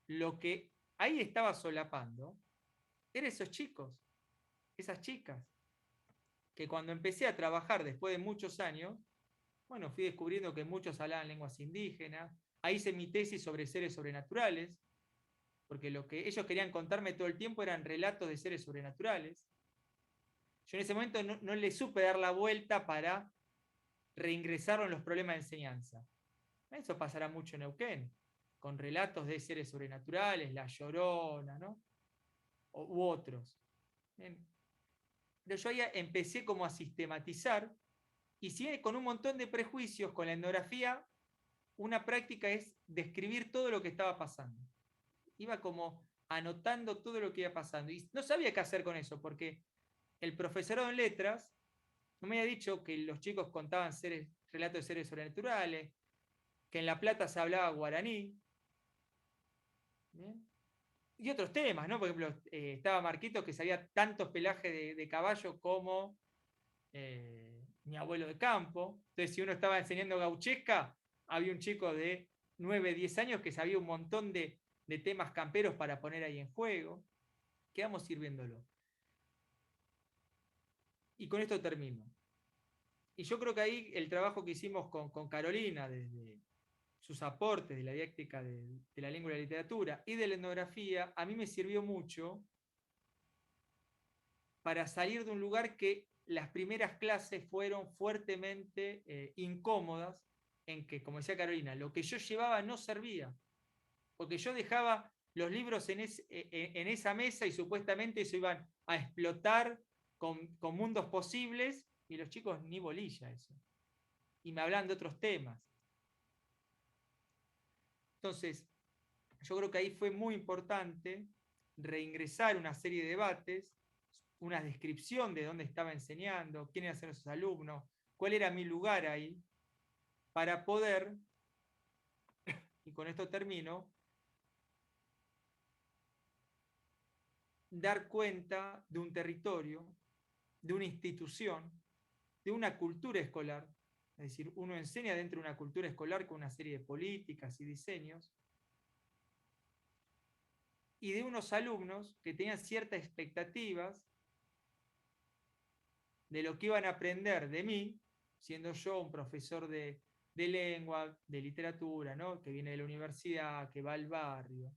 lo que ahí estaba solapando eran esos chicos, esas chicas, que cuando empecé a trabajar después de muchos años, bueno, fui descubriendo que muchos hablaban lenguas indígenas, ahí hice mi tesis sobre seres sobrenaturales, porque lo que ellos querían contarme todo el tiempo eran relatos de seres sobrenaturales. Yo en ese momento no le supe dar la vuelta para reingresarlo en los problemas de enseñanza. Eso pasará mucho en Neuquén, con relatos de seres sobrenaturales, La Llorona, ¿no? U otros. Bien. Pero yo ahí empecé como a sistematizar, y si con un montón de prejuicios, con la etnografía, una práctica es describir todo lo que estaba pasando. Iba como anotando todo lo que iba pasando. Y no sabía qué hacer con eso, porque el profesorado en letras no me había dicho que los chicos contaban relatos de seres sobrenaturales, que en La Plata se hablaba guaraní. ¿Bien? Y otros temas, ¿no? Por ejemplo, estaba Marquitos que sabía tantos pelajes de caballo como mi abuelo de campo. Entonces, si uno estaba enseñando gauchesca, había un chico de 9, 10 años que sabía un montón de temas camperos para poner ahí en juego. Quedamos ir viéndolo. Y con esto termino. Y yo creo que ahí el trabajo que hicimos con Carolina, desde sus aportes de la didáctica de la lengua y la literatura y de la etnografía, a mí me sirvió mucho para salir de un lugar que las primeras clases fueron fuertemente incómodas, en que, como decía Carolina, lo que yo llevaba no servía, porque yo dejaba los libros en esa mesa y supuestamente se iban a explotar con mundos posibles, y los chicos ni bolilla eso. Y me hablan de otros temas. Entonces, yo creo que ahí fue muy importante reingresar una serie de debates, una descripción de dónde estaba enseñando, quiénes eran esos alumnos, cuál era mi lugar ahí, para poder, y con esto termino, dar cuenta de un territorio, de una institución, de una cultura escolar. Es decir, uno enseña dentro de una cultura escolar con una serie de políticas y diseños, y de unos alumnos que tenían ciertas expectativas de lo que iban a aprender de mí, siendo yo un profesor de lengua, de literatura, ¿no? Que viene de la universidad, que va al barrio,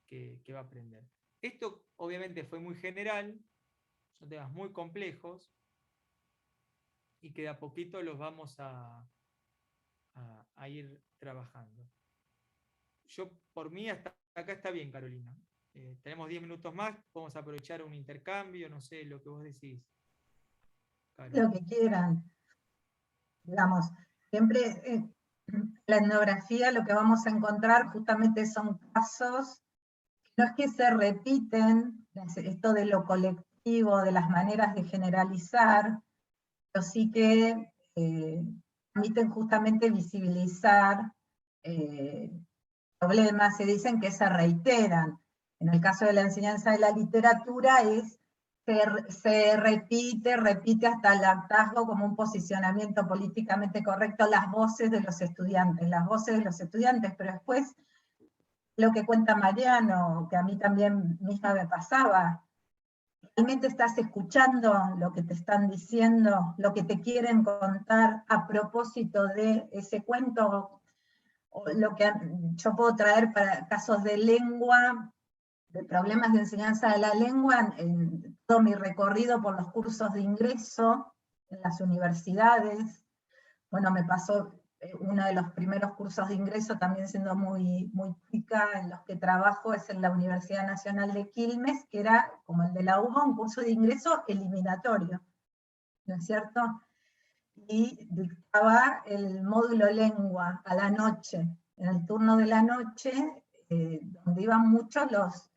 que va a aprender. Esto obviamente fue muy general, son temas muy complejos, y que de a poquito los vamos a a ir trabajando. Yo, por mí, hasta acá está bien, Carolina. Tenemos 10 minutos más, podemos aprovechar un intercambio, no sé, lo que vos decís. Lo que quieran. Digamos, siempre en la etnografía lo que vamos a encontrar justamente son casos, no es que se repiten, esto de lo colectivo, de las maneras de generalizar, pero sí que permiten justamente visibilizar problemas, se dicen que se reiteran. En el caso de la enseñanza de la literatura se repite hasta el hartazgo como un posicionamiento políticamente correcto, las voces de los estudiantes, pero después lo que cuenta Mariano, que a mí también misma me pasaba, realmente estás escuchando lo que te están diciendo, lo que te quieren contar a propósito de ese cuento, o lo que yo puedo traer para casos de lengua, de problemas de enseñanza de la lengua, en todo mi recorrido por los cursos de ingreso en las universidades. Bueno, me pasó uno de los primeros cursos de ingreso, también siendo muy chica, en los que trabajo, es en la Universidad Nacional de Quilmes, que era, como el de la UBA, un curso de ingreso eliminatorio, ¿no es cierto? Y dictaba el módulo lengua a la noche, en el turno de la noche, donde iban muchos los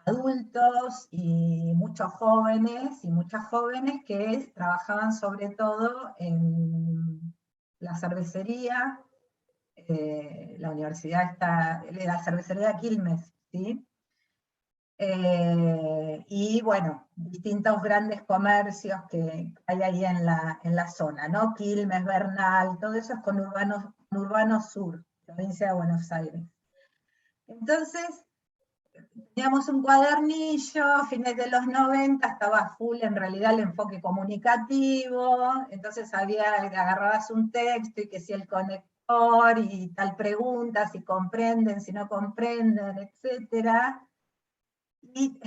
adultos y muchos jóvenes y muchas jóvenes que trabajaban sobre todo en la cervecería, la universidad está, la cervecería de Quilmes, ¿sí? Y bueno, distintos grandes comercios que hay ahí en la zona, ¿no? Quilmes, Bernal, todo eso es con Urbano Sur, provincia de Buenos Aires. Entonces, teníamos un cuadernillo, fines de los 90, estaba full en realidad el enfoque comunicativo, entonces agarrabas un texto y que si el conector y tal pregunta, si comprenden, si no comprenden, etcétera. Y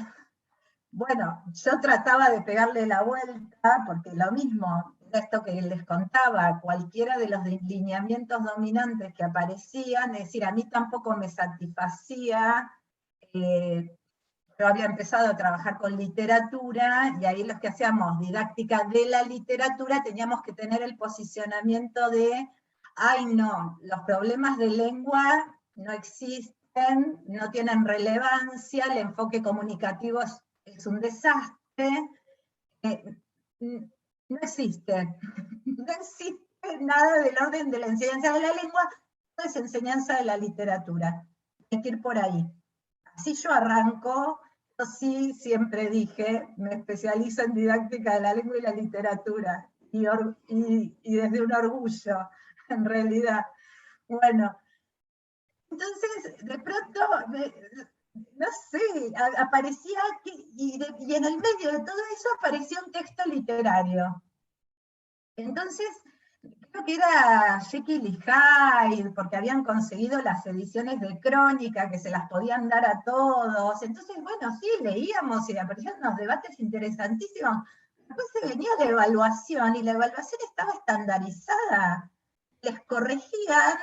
bueno, yo trataba de pegarle la vuelta, porque lo mismo, esto que les contaba, cualquiera de los lineamientos dominantes que aparecían, es decir, a mí tampoco me satisfacía. Yo había empezado a trabajar con literatura, y ahí los que hacíamos didáctica de la literatura teníamos que tener el posicionamiento de, ay no, los problemas de lengua no existen, no tienen relevancia, el enfoque comunicativo es un desastre, no existe, no existe nada del orden de la enseñanza de la lengua, no es enseñanza de la literatura, hay que ir por ahí. Así yo arranco. Yo sí siempre dije, me especializo en didáctica de la lengua y la literatura, y desde un orgullo, en realidad. Bueno, entonces, de pronto, no sé, aparecía, y en el medio de todo eso aparecía un texto literario. Entonces, creo que era Jekyll y Hyde, porque habían conseguido las ediciones de Crónica, que se las podían dar a todos. Entonces, bueno, sí, leíamos y aparecían unos debates interesantísimos. Después se venía la evaluación, y la evaluación estaba estandarizada. Les corregían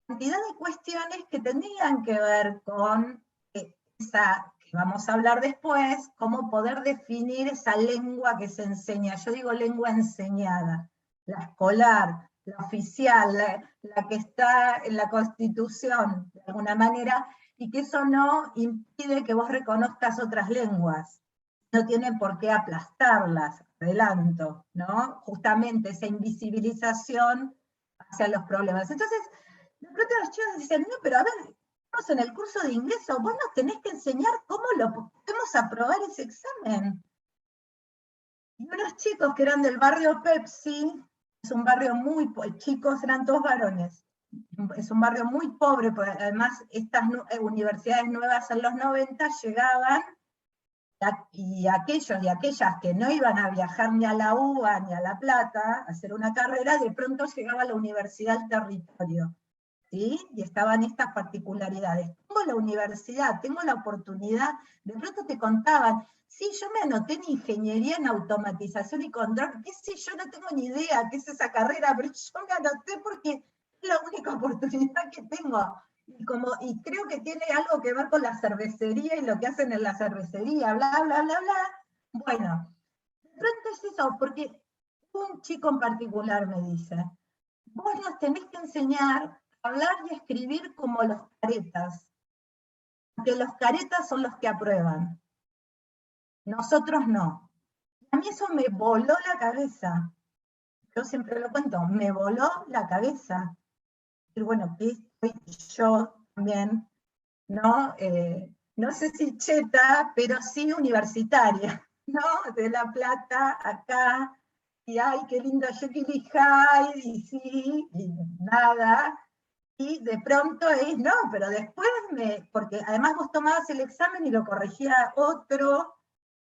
cantidad de cuestiones que tenían que ver con esa, que vamos a hablar después, cómo poder definir esa lengua que se enseña. Yo digo lengua enseñada, la escolar, la oficial, la que está en la Constitución, de alguna manera, y que eso no impide que vos reconozcas otras lenguas. No tiene por qué aplastarlas, adelanto, ¿no? Justamente esa invisibilización hacia los problemas. Entonces, de pronto los chicos dicen, no, pero a ver, estamos en el curso de ingreso, vos nos tenés que enseñar cómo lo podemos aprobar ese examen. Y unos chicos que eran del barrio Pepsi, es un barrio muy, chicos, eran todos varones, es un barrio muy pobre, porque además estas universidades nuevas en los 90 llegaban, y aquellos y aquellas que no iban a viajar ni a la UBA ni a La Plata a hacer una carrera, de pronto llegaba a la universidad al territorio. ¿sí? Y estaban estas particularidades. Tengo la universidad, tengo la oportunidad, de pronto te contaban, sí, yo me anoté en ingeniería en automatización y control, qué sé, yo no tengo ni idea qué es esa carrera, pero yo me anoté porque es la única oportunidad que tengo. Y creo que tiene algo que ver con la cervecería y lo que hacen en la cervecería, bla, bla, bla, bla. Bueno, de pronto es eso, porque un chico en particular me dice, vos nos tenés que enseñar a hablar y a escribir como los caretas, porque los caretas son los que aprueban, nosotros no. A mí eso me voló la cabeza, yo siempre lo cuento, me voló la cabeza. Y bueno, ¿qué soy yo también? ¿No? No sé si cheta, pero sí universitaria, ¿no? De La Plata, acá, y ay, qué lindo Jekyll y Hyde, y sí, y nada, y de pronto es, no, pero después porque además vos tomabas el examen y lo corregía otro,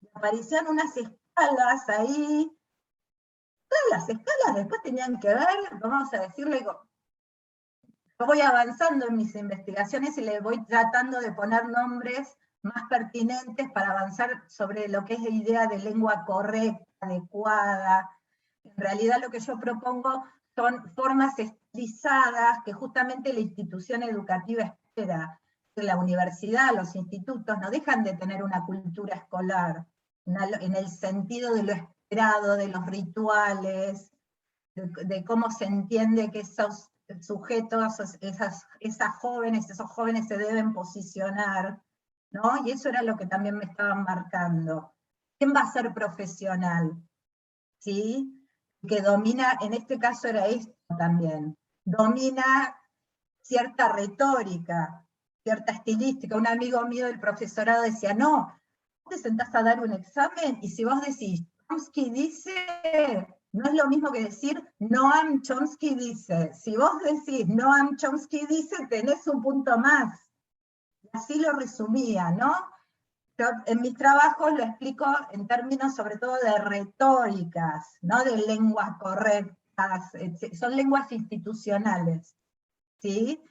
y aparecían unas escalas ahí, todas las escalas después tenían que ver, vamos a decirle, yo voy avanzando en mis investigaciones y le voy tratando de poner nombres más pertinentes para avanzar sobre lo que es la idea de lengua correcta, adecuada. En realidad lo que yo propongo son formas estilizadas que justamente la institución educativa espera. La universidad, los institutos no dejan de tener una cultura escolar, en el sentido de lo esperado, de los rituales, de cómo se entiende que esos sujetos, esos jóvenes se deben posicionar, ¿no? Y eso era lo que también me estaban marcando. ¿Quién va a ser profesional? ¿Sí? Que domina, en este caso era esto también, domina cierta retórica, cierta estilística. Un amigo mío del profesorado decía, no, te sentás a dar un examen y si vos decís, Chomsky dice, no es lo mismo que decir Noam Chomsky dice. Si vos decís Noam Chomsky dice, tenés un punto más. Así lo resumía, ¿no? Yo en mis trabajos lo explico en términos sobre todo de retóricas, no de lenguas correctas, son lenguas institucionales, ¿sí?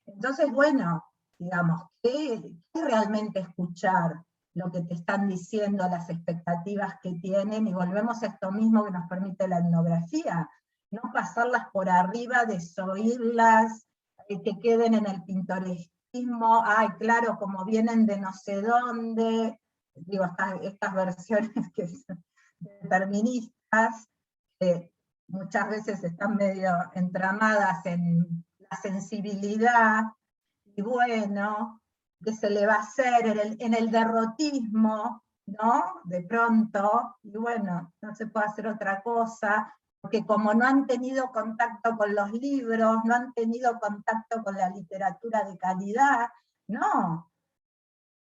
Entonces, bueno, digamos, ¿qué es realmente escuchar lo que te están diciendo, las expectativas que tienen? Y volvemos a esto mismo que nos permite la etnografía, no pasarlas por arriba, desoírlas, que queden en el pintoresquismo, ay, claro, como vienen de no sé dónde, digo, estas versiones que son deterministas, muchas veces están medio entramadas en la sensibilidad, y bueno, ¿qué se le va a hacer en el derrotismo, ¿no? De pronto, y bueno, no se puede hacer otra cosa, porque como no han tenido contacto con los libros, no han tenido contacto con la literatura de calidad, no.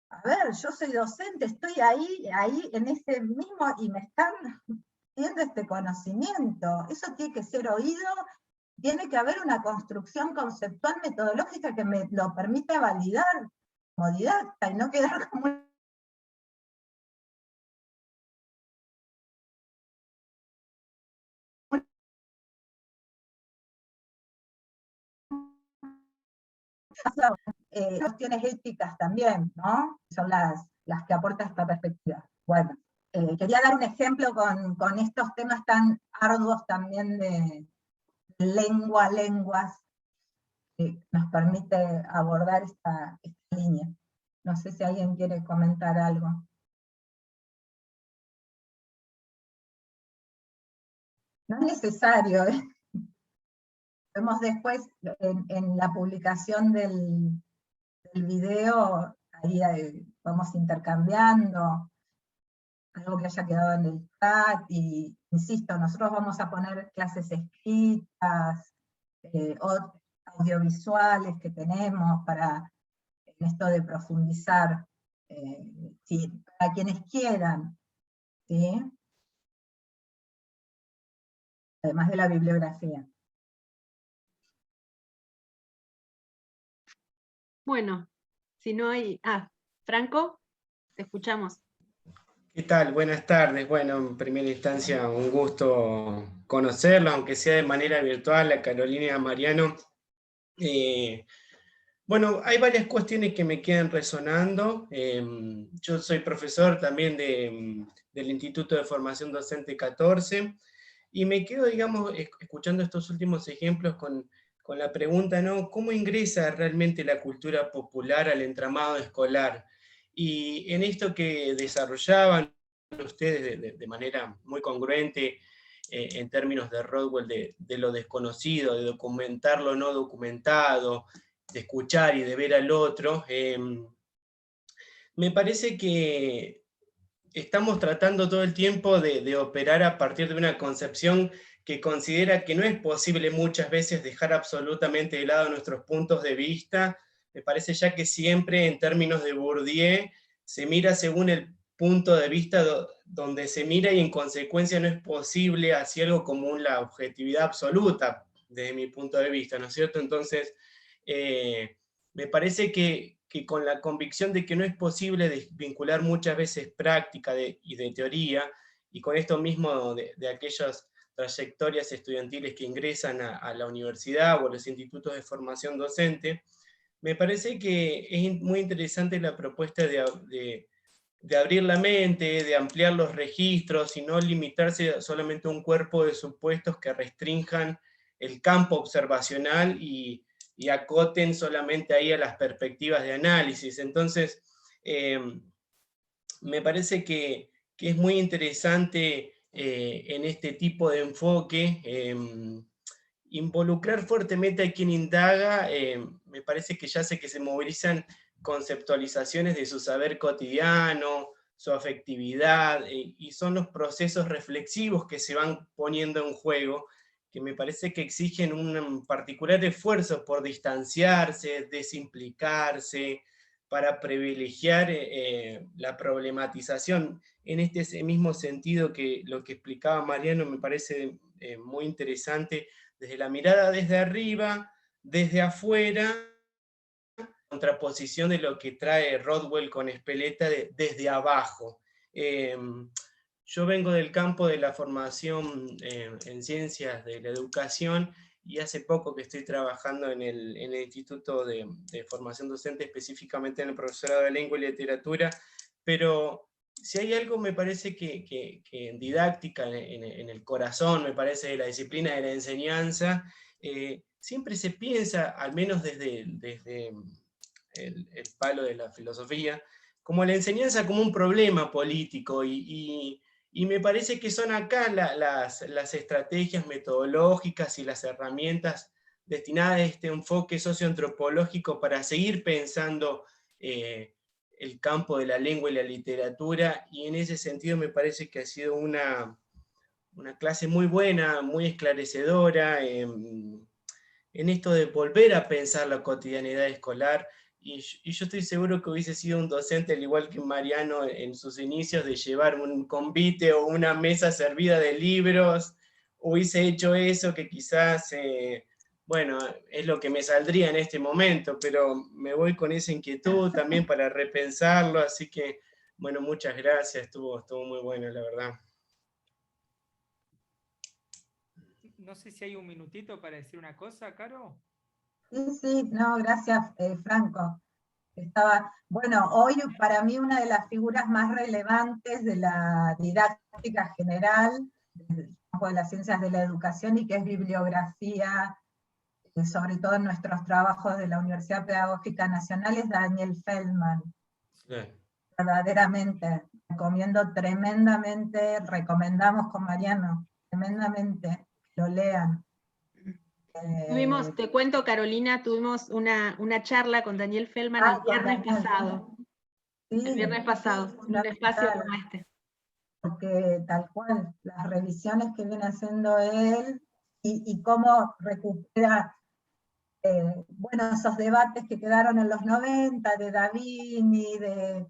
A ver, yo soy docente, estoy ahí en ese mismo, y me están viendo este conocimiento. Eso tiene que ser oído, tiene que haber una construcción conceptual metodológica que me lo permita validar como didacta y no quedar como cuestiones éticas también, ¿no? Son las que aportan esta perspectiva. Bueno, quería dar un ejemplo con estos temas tan arduos también de lenguas, que nos permite abordar esta línea. No sé si alguien quiere comentar algo. No es necesario, ¿eh? Vemos después en la publicación del video, ahí vamos intercambiando, algo que haya quedado en el chat, y insisto, nosotros vamos a poner clases escritas, o audiovisuales que tenemos para en esto de profundizar, ¿sí? Para quienes quieran, ¿sí? Además de la bibliografía. Bueno, si no hay... Franco, te escuchamos. ¿Qué tal? Buenas tardes. Bueno, en primera instancia, un gusto conocerlo, aunque sea de manera virtual, a Carolina y a Mariano. Bueno, hay varias cuestiones que me quedan resonando. Yo soy profesor también del Instituto de Formación Docente 14, y me quedo, digamos, escuchando estos últimos ejemplos con la pregunta, ¿no? ¿Cómo ingresa realmente la cultura popular al entramado escolar? Y en esto que desarrollaban ustedes de manera muy congruente, en términos de Rodwell, de lo desconocido, de documentar lo no documentado, de escuchar y de ver al otro, me parece que estamos tratando todo el tiempo de operar a partir de una concepción que considera que no es posible muchas veces dejar absolutamente de lado nuestros puntos de vista. Me parece ya que siempre, en términos de Bourdieu, se mira según el punto de vista donde se mira, y en consecuencia no es posible hacer algo como la objetividad absoluta, desde mi punto de vista, ¿no es cierto? Entonces, me parece que con la convicción de que no es posible vincular muchas veces práctica y de teoría, y con esto mismo de aquellas trayectorias estudiantiles que ingresan a la universidad o a los institutos de formación docente, me parece que es muy interesante la propuesta de abrir la mente, de ampliar los registros y no limitarse solamente a un cuerpo de supuestos que restrinjan el campo observacional y acoten solamente ahí a las perspectivas de análisis. Entonces, me parece que es muy interesante en este tipo de enfoque involucrar fuertemente a quien indaga. Me parece que ya sé que se movilizan conceptualizaciones de su saber cotidiano, su afectividad, y son los procesos reflexivos que se van poniendo en juego, que me parece que exigen un particular esfuerzo por distanciarse, desimplicarse, para privilegiar la problematización. En este mismo sentido que lo que explicaba Mariano me parece muy interesante, desde la mirada desde arriba, desde afuera, contraposición de lo que trae Rodwell con Speleta desde abajo. Yo vengo del campo de la formación en ciencias de la educación, y hace poco que estoy trabajando en el Instituto de Formación Docente, específicamente en el profesorado de Lengua y Literatura, pero si hay algo, me parece que en didáctica, en el corazón, me parece, de la disciplina de la enseñanza, siempre se piensa, al menos desde el palo de la filosofía, como la enseñanza como un problema político, y me parece que son acá las estrategias metodológicas y las herramientas destinadas a este enfoque socioantropológico para seguir pensando el campo de la lengua y la literatura, y en ese sentido me parece que ha sido una clase muy buena, muy esclarecedora, en esto de volver a pensar la cotidianidad escolar, y yo estoy seguro que hubiese sido un docente, al igual que Mariano en sus inicios, de llevar un convite o una mesa servida de libros, hubiese hecho eso, que quizás, bueno, es lo que me saldría en este momento, pero me voy con esa inquietud también para repensarlo, así que, bueno, muchas gracias, estuvo muy bueno, la verdad. No sé si hay un minutito para decir una cosa, Caro. Sí, no, gracias, Franco. Bueno, hoy para mí una de las figuras más relevantes de la didáctica general, del campo de las ciencias de la educación, y que es bibliografía, sobre todo en nuestros trabajos de la Universidad Pedagógica Nacional, es Daniel Feldman. Sí. Verdaderamente, recomiendo tremendamente, recomendamos con Mariano, tremendamente, que lo lean. Te cuento, Carolina, tuvimos una charla con Daniel Feldman el viernes pasado. Sí, el viernes pasado, en un espacio como este. Porque tal cual, las revisiones que viene haciendo él, y cómo recupera, bueno, esos debates que quedaron en los 90, de Davini,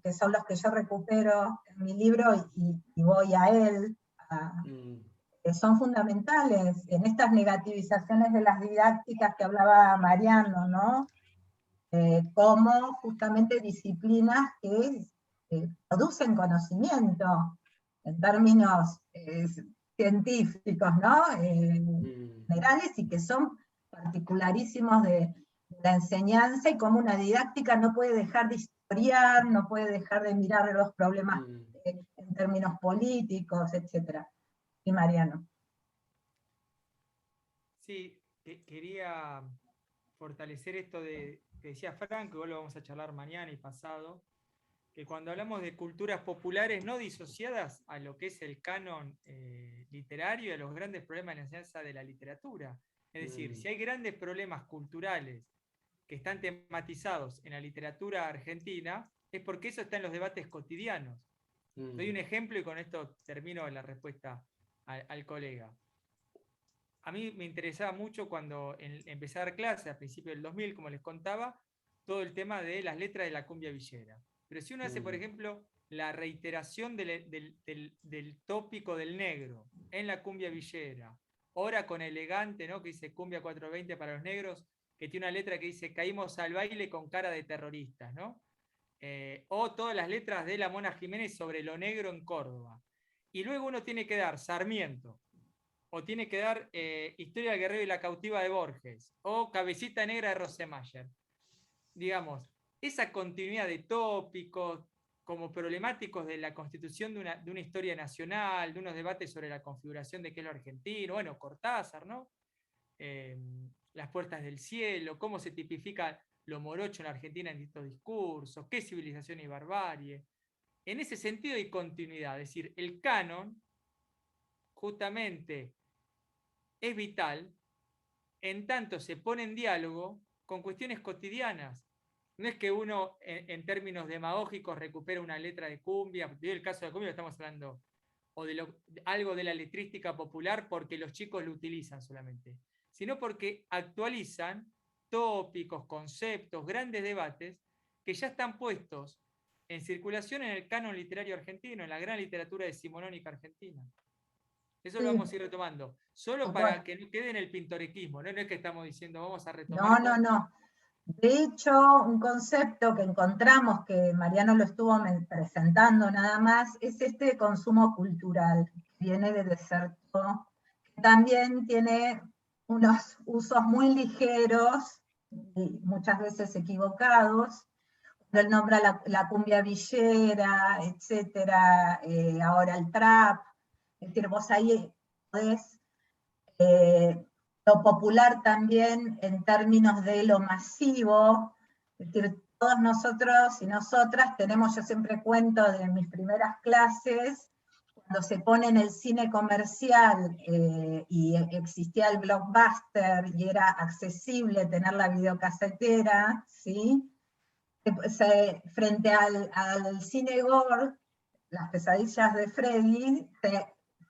que son los que yo recupero en mi libro, y voy a él, que son fundamentales en estas negativizaciones de las didácticas que hablaba Mariano, ¿no? Como justamente disciplinas que producen conocimiento en términos científicos, ¿no? Generales, y que son particularísimos de la enseñanza, y cómo una didáctica no puede dejar de historiar, no puede dejar de mirar los problemas en términos políticos, etc. Y Mariano. Sí, quería fortalecer esto que decía Franco, igual lo vamos a charlar mañana y pasado, que cuando hablamos de culturas populares no disociadas a lo que es el canon literario y a los grandes problemas de la enseñanza de la literatura. Es decir, si hay grandes problemas culturales que están tematizados en la literatura argentina, es porque eso está en los debates cotidianos. Doy un ejemplo y con esto termino la respuesta al colega. A mí me interesaba mucho cuando empecé a dar clases a principios del 2000, como les contaba, todo el tema de las letras de la cumbia villera. Pero si uno hace, por ejemplo, la reiteración del tópico del negro en la cumbia villera, Hora con Elegante, ¿no?, que dice cumbia 420 para los negros, que tiene una letra que dice caímos al baile con cara de terroristas, ¿no? O todas las letras de la Mona Jiménez sobre lo negro en Córdoba. Y luego uno tiene que dar Sarmiento, o tiene que dar Historia del Guerrero y la Cautiva de Borges, o Cabecita Negra de Rosemayer. Digamos, esa continuidad de tópicos como problemáticos de la constitución de una historia nacional, de unos debates sobre la configuración de qué es lo argentino, bueno, Cortázar, ¿no? Las puertas del cielo, cómo se tipifica lo morocho en la Argentina en estos discursos, qué civilización y barbarie. En ese sentido hay continuidad, es decir, el canon justamente es vital en tanto se pone en diálogo con cuestiones cotidianas. No es que uno, en términos demagógicos, recupera una letra de cumbia, en el caso de cumbia estamos hablando, o de algo de la letrística popular porque los chicos lo utilizan solamente, sino porque actualizan tópicos, conceptos, grandes debates que ya están puestos en circulación en el canon literario argentino, en la gran literatura decimonónica argentina. Eso lo vamos a ir retomando, solo para que no quede en el pintorequismo, ¿no? No es que estamos diciendo vamos a retomar. No. De hecho, un concepto que encontramos, que Mariano lo estuvo presentando nada más, es este consumo cultural, que viene de Desertó, que también tiene unos usos muy ligeros, y muchas veces equivocados. Cuando él nombra la cumbia villera, etcétera, ahora el trap, es decir, vos ahí podés lo popular también en términos de lo masivo, es decir, todos nosotros y nosotras tenemos, yo siempre cuento de mis primeras clases, cuando se pone en el cine comercial y existía el Blockbuster y era accesible tener la videocasetera, ¿sí? Frente al cine gore, Las pesadillas de Freddy,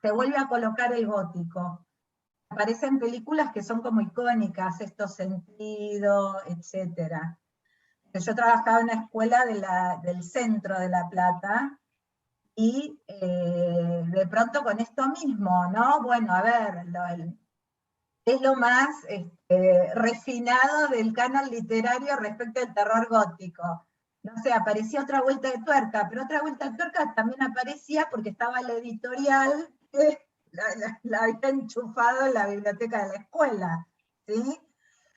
se vuelve a colocar el gótico. Aparecen películas que son como icónicas, Sexto Sentido, etc. Yo trabajaba en una escuela del centro de La Plata, y de pronto con esto mismo, ¿no? Bueno, a ver, es lo más refinado del canon literario respecto al terror gótico. No sé, aparecía otra vuelta de tuerca, pero otra vuelta de tuerca también aparecía porque estaba la editorial que la había enchufado en la biblioteca de la escuela, ¿sí?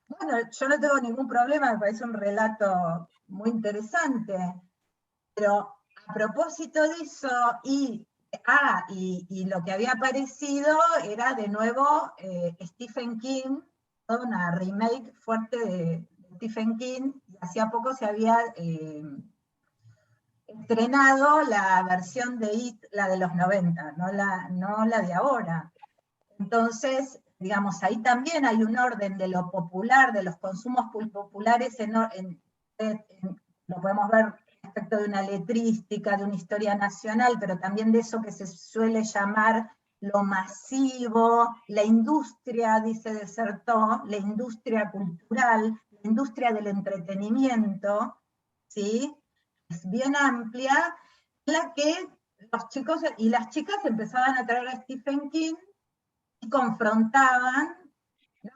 Bueno, yo no tengo ningún problema, me parece un relato muy interesante, pero a propósito de eso, y lo que había aparecido era de nuevo Stephen King, toda una remake fuerte de Stephen King, y hacía poco se había estrenado la versión de It, la de los 90, no la de ahora. Entonces, digamos, ahí también hay un orden de lo popular, de los consumos populares, lo podemos ver respecto de una letrística, de una historia nacional, pero también de eso que se suele llamar lo masivo, la industria, dice Desertó, la industria cultural, la industria del entretenimiento, ¿sí? Es bien amplia, en la que los chicos y las chicas empezaban a traer a Stephen King y confrontaban.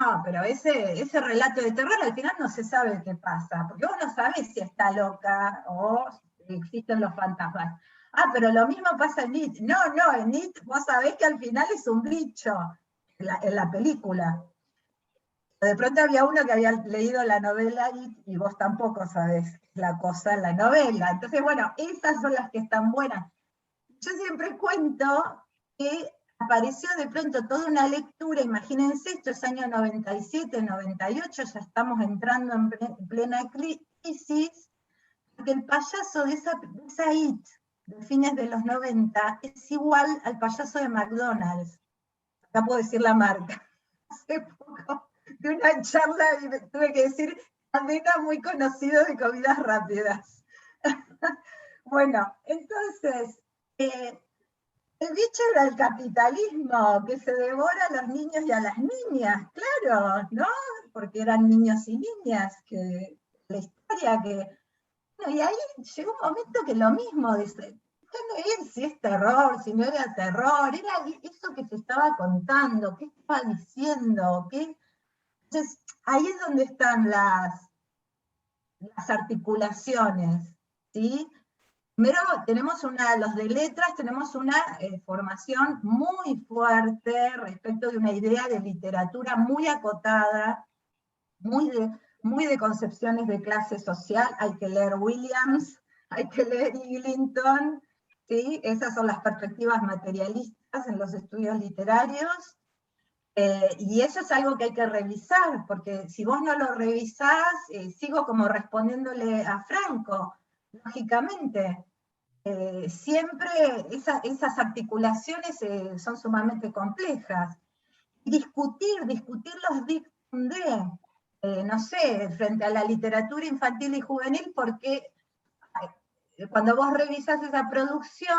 No, pero ese relato de terror al final no se sabe qué pasa, porque vos no sabés si está loca o existen los fantasmas. Pero lo mismo pasa en It. No, en It vos sabés que al final es un bicho, en la película. De pronto había uno que había leído la novela y vos tampoco sabés la cosa en la novela. Entonces, bueno, esas son las que están buenas. Yo siempre cuento que apareció de pronto toda una lectura, imagínense, esto es año 97, 98, ya estamos entrando en plena crisis, porque el payaso de esa IT de fines de los 90 es igual al payaso de McDonald's. Acá puedo decir la marca. Hace poco de una charla y tuve que decir cadena muy conocida de comidas rápidas. Bueno, entonces, el bicho era el capitalismo, que se devora a los niños y a las niñas, claro, ¿no? Porque eran niños y niñas, que la historia que... Bueno, y ahí llegó un momento que lo mismo, ya no es si es terror, si no era terror, era eso que se estaba contando, qué estaba diciendo, qué... Entonces, ahí es donde están las articulaciones, ¿sí? Primero tenemos los de letras tenemos una formación muy fuerte respecto de una idea de literatura muy acotada, muy de concepciones de clase social. Hay que leer Williams, hay que leer Eglinton, ¿sí? Esas son las perspectivas materialistas en los estudios literarios, y eso es algo que hay que revisar, porque si vos no lo revisás, sigo como respondiéndole a Franco, lógicamente. Siempre esas articulaciones son sumamente complejas. Discutir los dictum de, no sé, frente a la literatura infantil y juvenil, porque cuando vos revisas esa producción,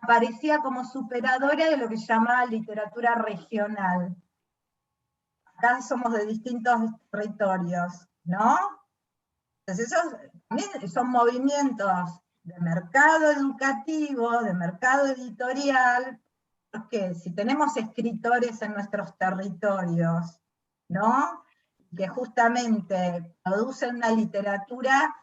aparecía como superadora de lo que se llamaba literatura regional. Acá somos de distintos territorios, ¿no? Entonces esos también son movimientos de mercado educativo, de mercado editorial, porque si tenemos escritores en nuestros territorios, ¿no? Que justamente producen una literatura,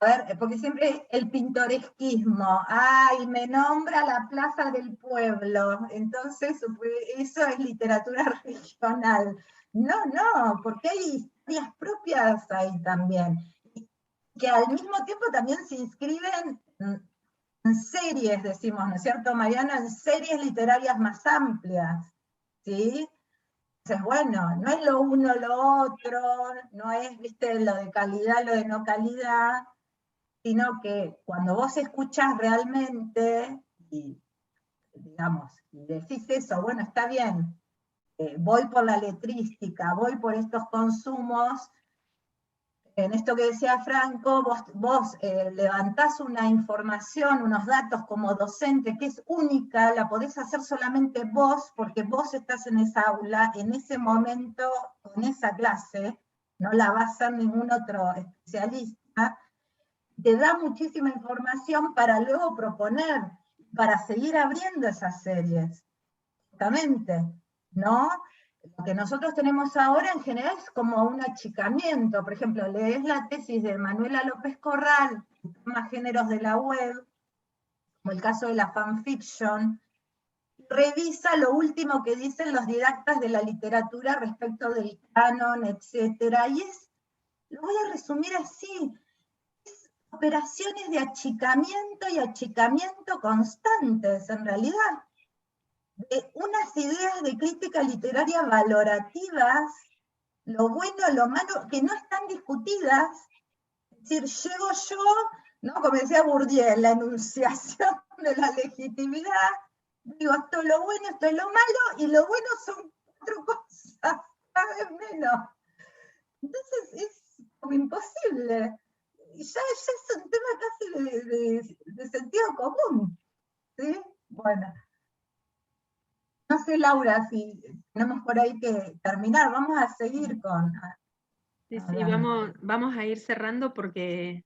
a ver, porque siempre el pintoresquismo, ay, me nombra la plaza del pueblo, entonces eso es literatura regional. No, porque hay historias propias ahí también, que al mismo tiempo también se inscriben en series, decimos, ¿no es cierto, Mariana? En series literarias más amplias, ¿sí? Entonces, bueno, no es lo uno lo otro, no es, viste, lo de calidad, lo de no calidad, sino que cuando vos escuchás realmente, y digamos, y decís eso, bueno, está bien, voy por la letrística, voy por estos consumos. En esto que decía Franco, vos levantás una información, unos datos como docente que es única, la podés hacer solamente vos, porque vos estás en esa aula, en ese momento, con esa clase, no la va a hacer ningún otro especialista, te da muchísima información para luego proponer, para seguir abriendo esas series, justamente, ¿no? Lo que nosotros tenemos ahora en general es como un achicamiento. Por ejemplo, lees la tesis de Manuela López Corral, más géneros de la web, como el caso de la fanfiction, revisa lo último que dicen los didactas de la literatura respecto del canon, etc. Y lo voy a resumir así, es operaciones de achicamiento y achicamiento constantes, en realidad. De unas ideas de crítica literaria valorativas, lo bueno, lo malo, que no están discutidas. Es decir, llego yo, ¿no? Como decía Bourdieu, la enunciación de la legitimidad, digo, esto es lo bueno, esto es lo malo, y lo bueno son 4 cosas, cada vez menos. Entonces es como imposible. Ya es un tema casi de sentido común, ¿sí? Bueno. No sé, Laura, si tenemos por ahí que terminar, vamos a seguir con... Sí, vamos a ir cerrando porque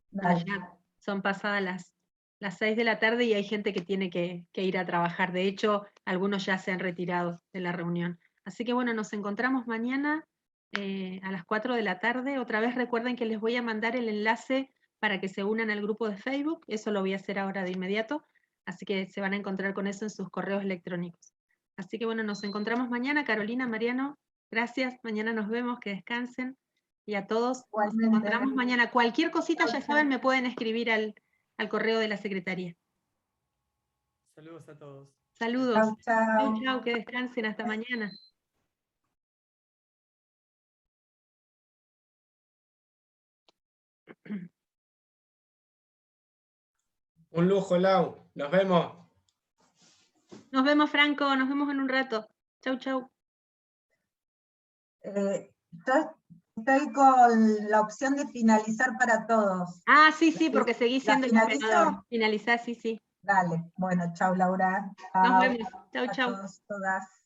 ya son pasadas las 6 de la tarde y hay gente que tiene que ir a trabajar. De hecho, algunos ya se han retirado de la reunión. Así que bueno, nos encontramos mañana a las 4 de la tarde. Otra vez recuerden que les voy a mandar el enlace para que se unan al grupo de Facebook. Eso lo voy a hacer ahora de inmediato. Así que se van a encontrar con eso en sus correos electrónicos. Así que bueno, nos encontramos mañana. Carolina, Mariano. Gracias, mañana nos vemos, que descansen. Y a todos nos Igualmente. encontramos mañana. Cualquier cosita, Chau, ya chau. saben, me pueden escribir al correo de la Secretaría. Saludos a todos. Saludos. Chau, chau. Chau, chau, que descansen, hasta mañana. Un lujo, Lau. Nos vemos. Nos vemos, Franco, nos vemos en un rato. Chau, chau. Yo estoy con la opción de finalizar para todos. Ah, sí, sí, porque seguí ¿La siendo el finalizo? moderador. Finalizá, sí, sí. Dale, bueno, chau Laura. Nos Chau vemos. Chau, a chau. todos, todas.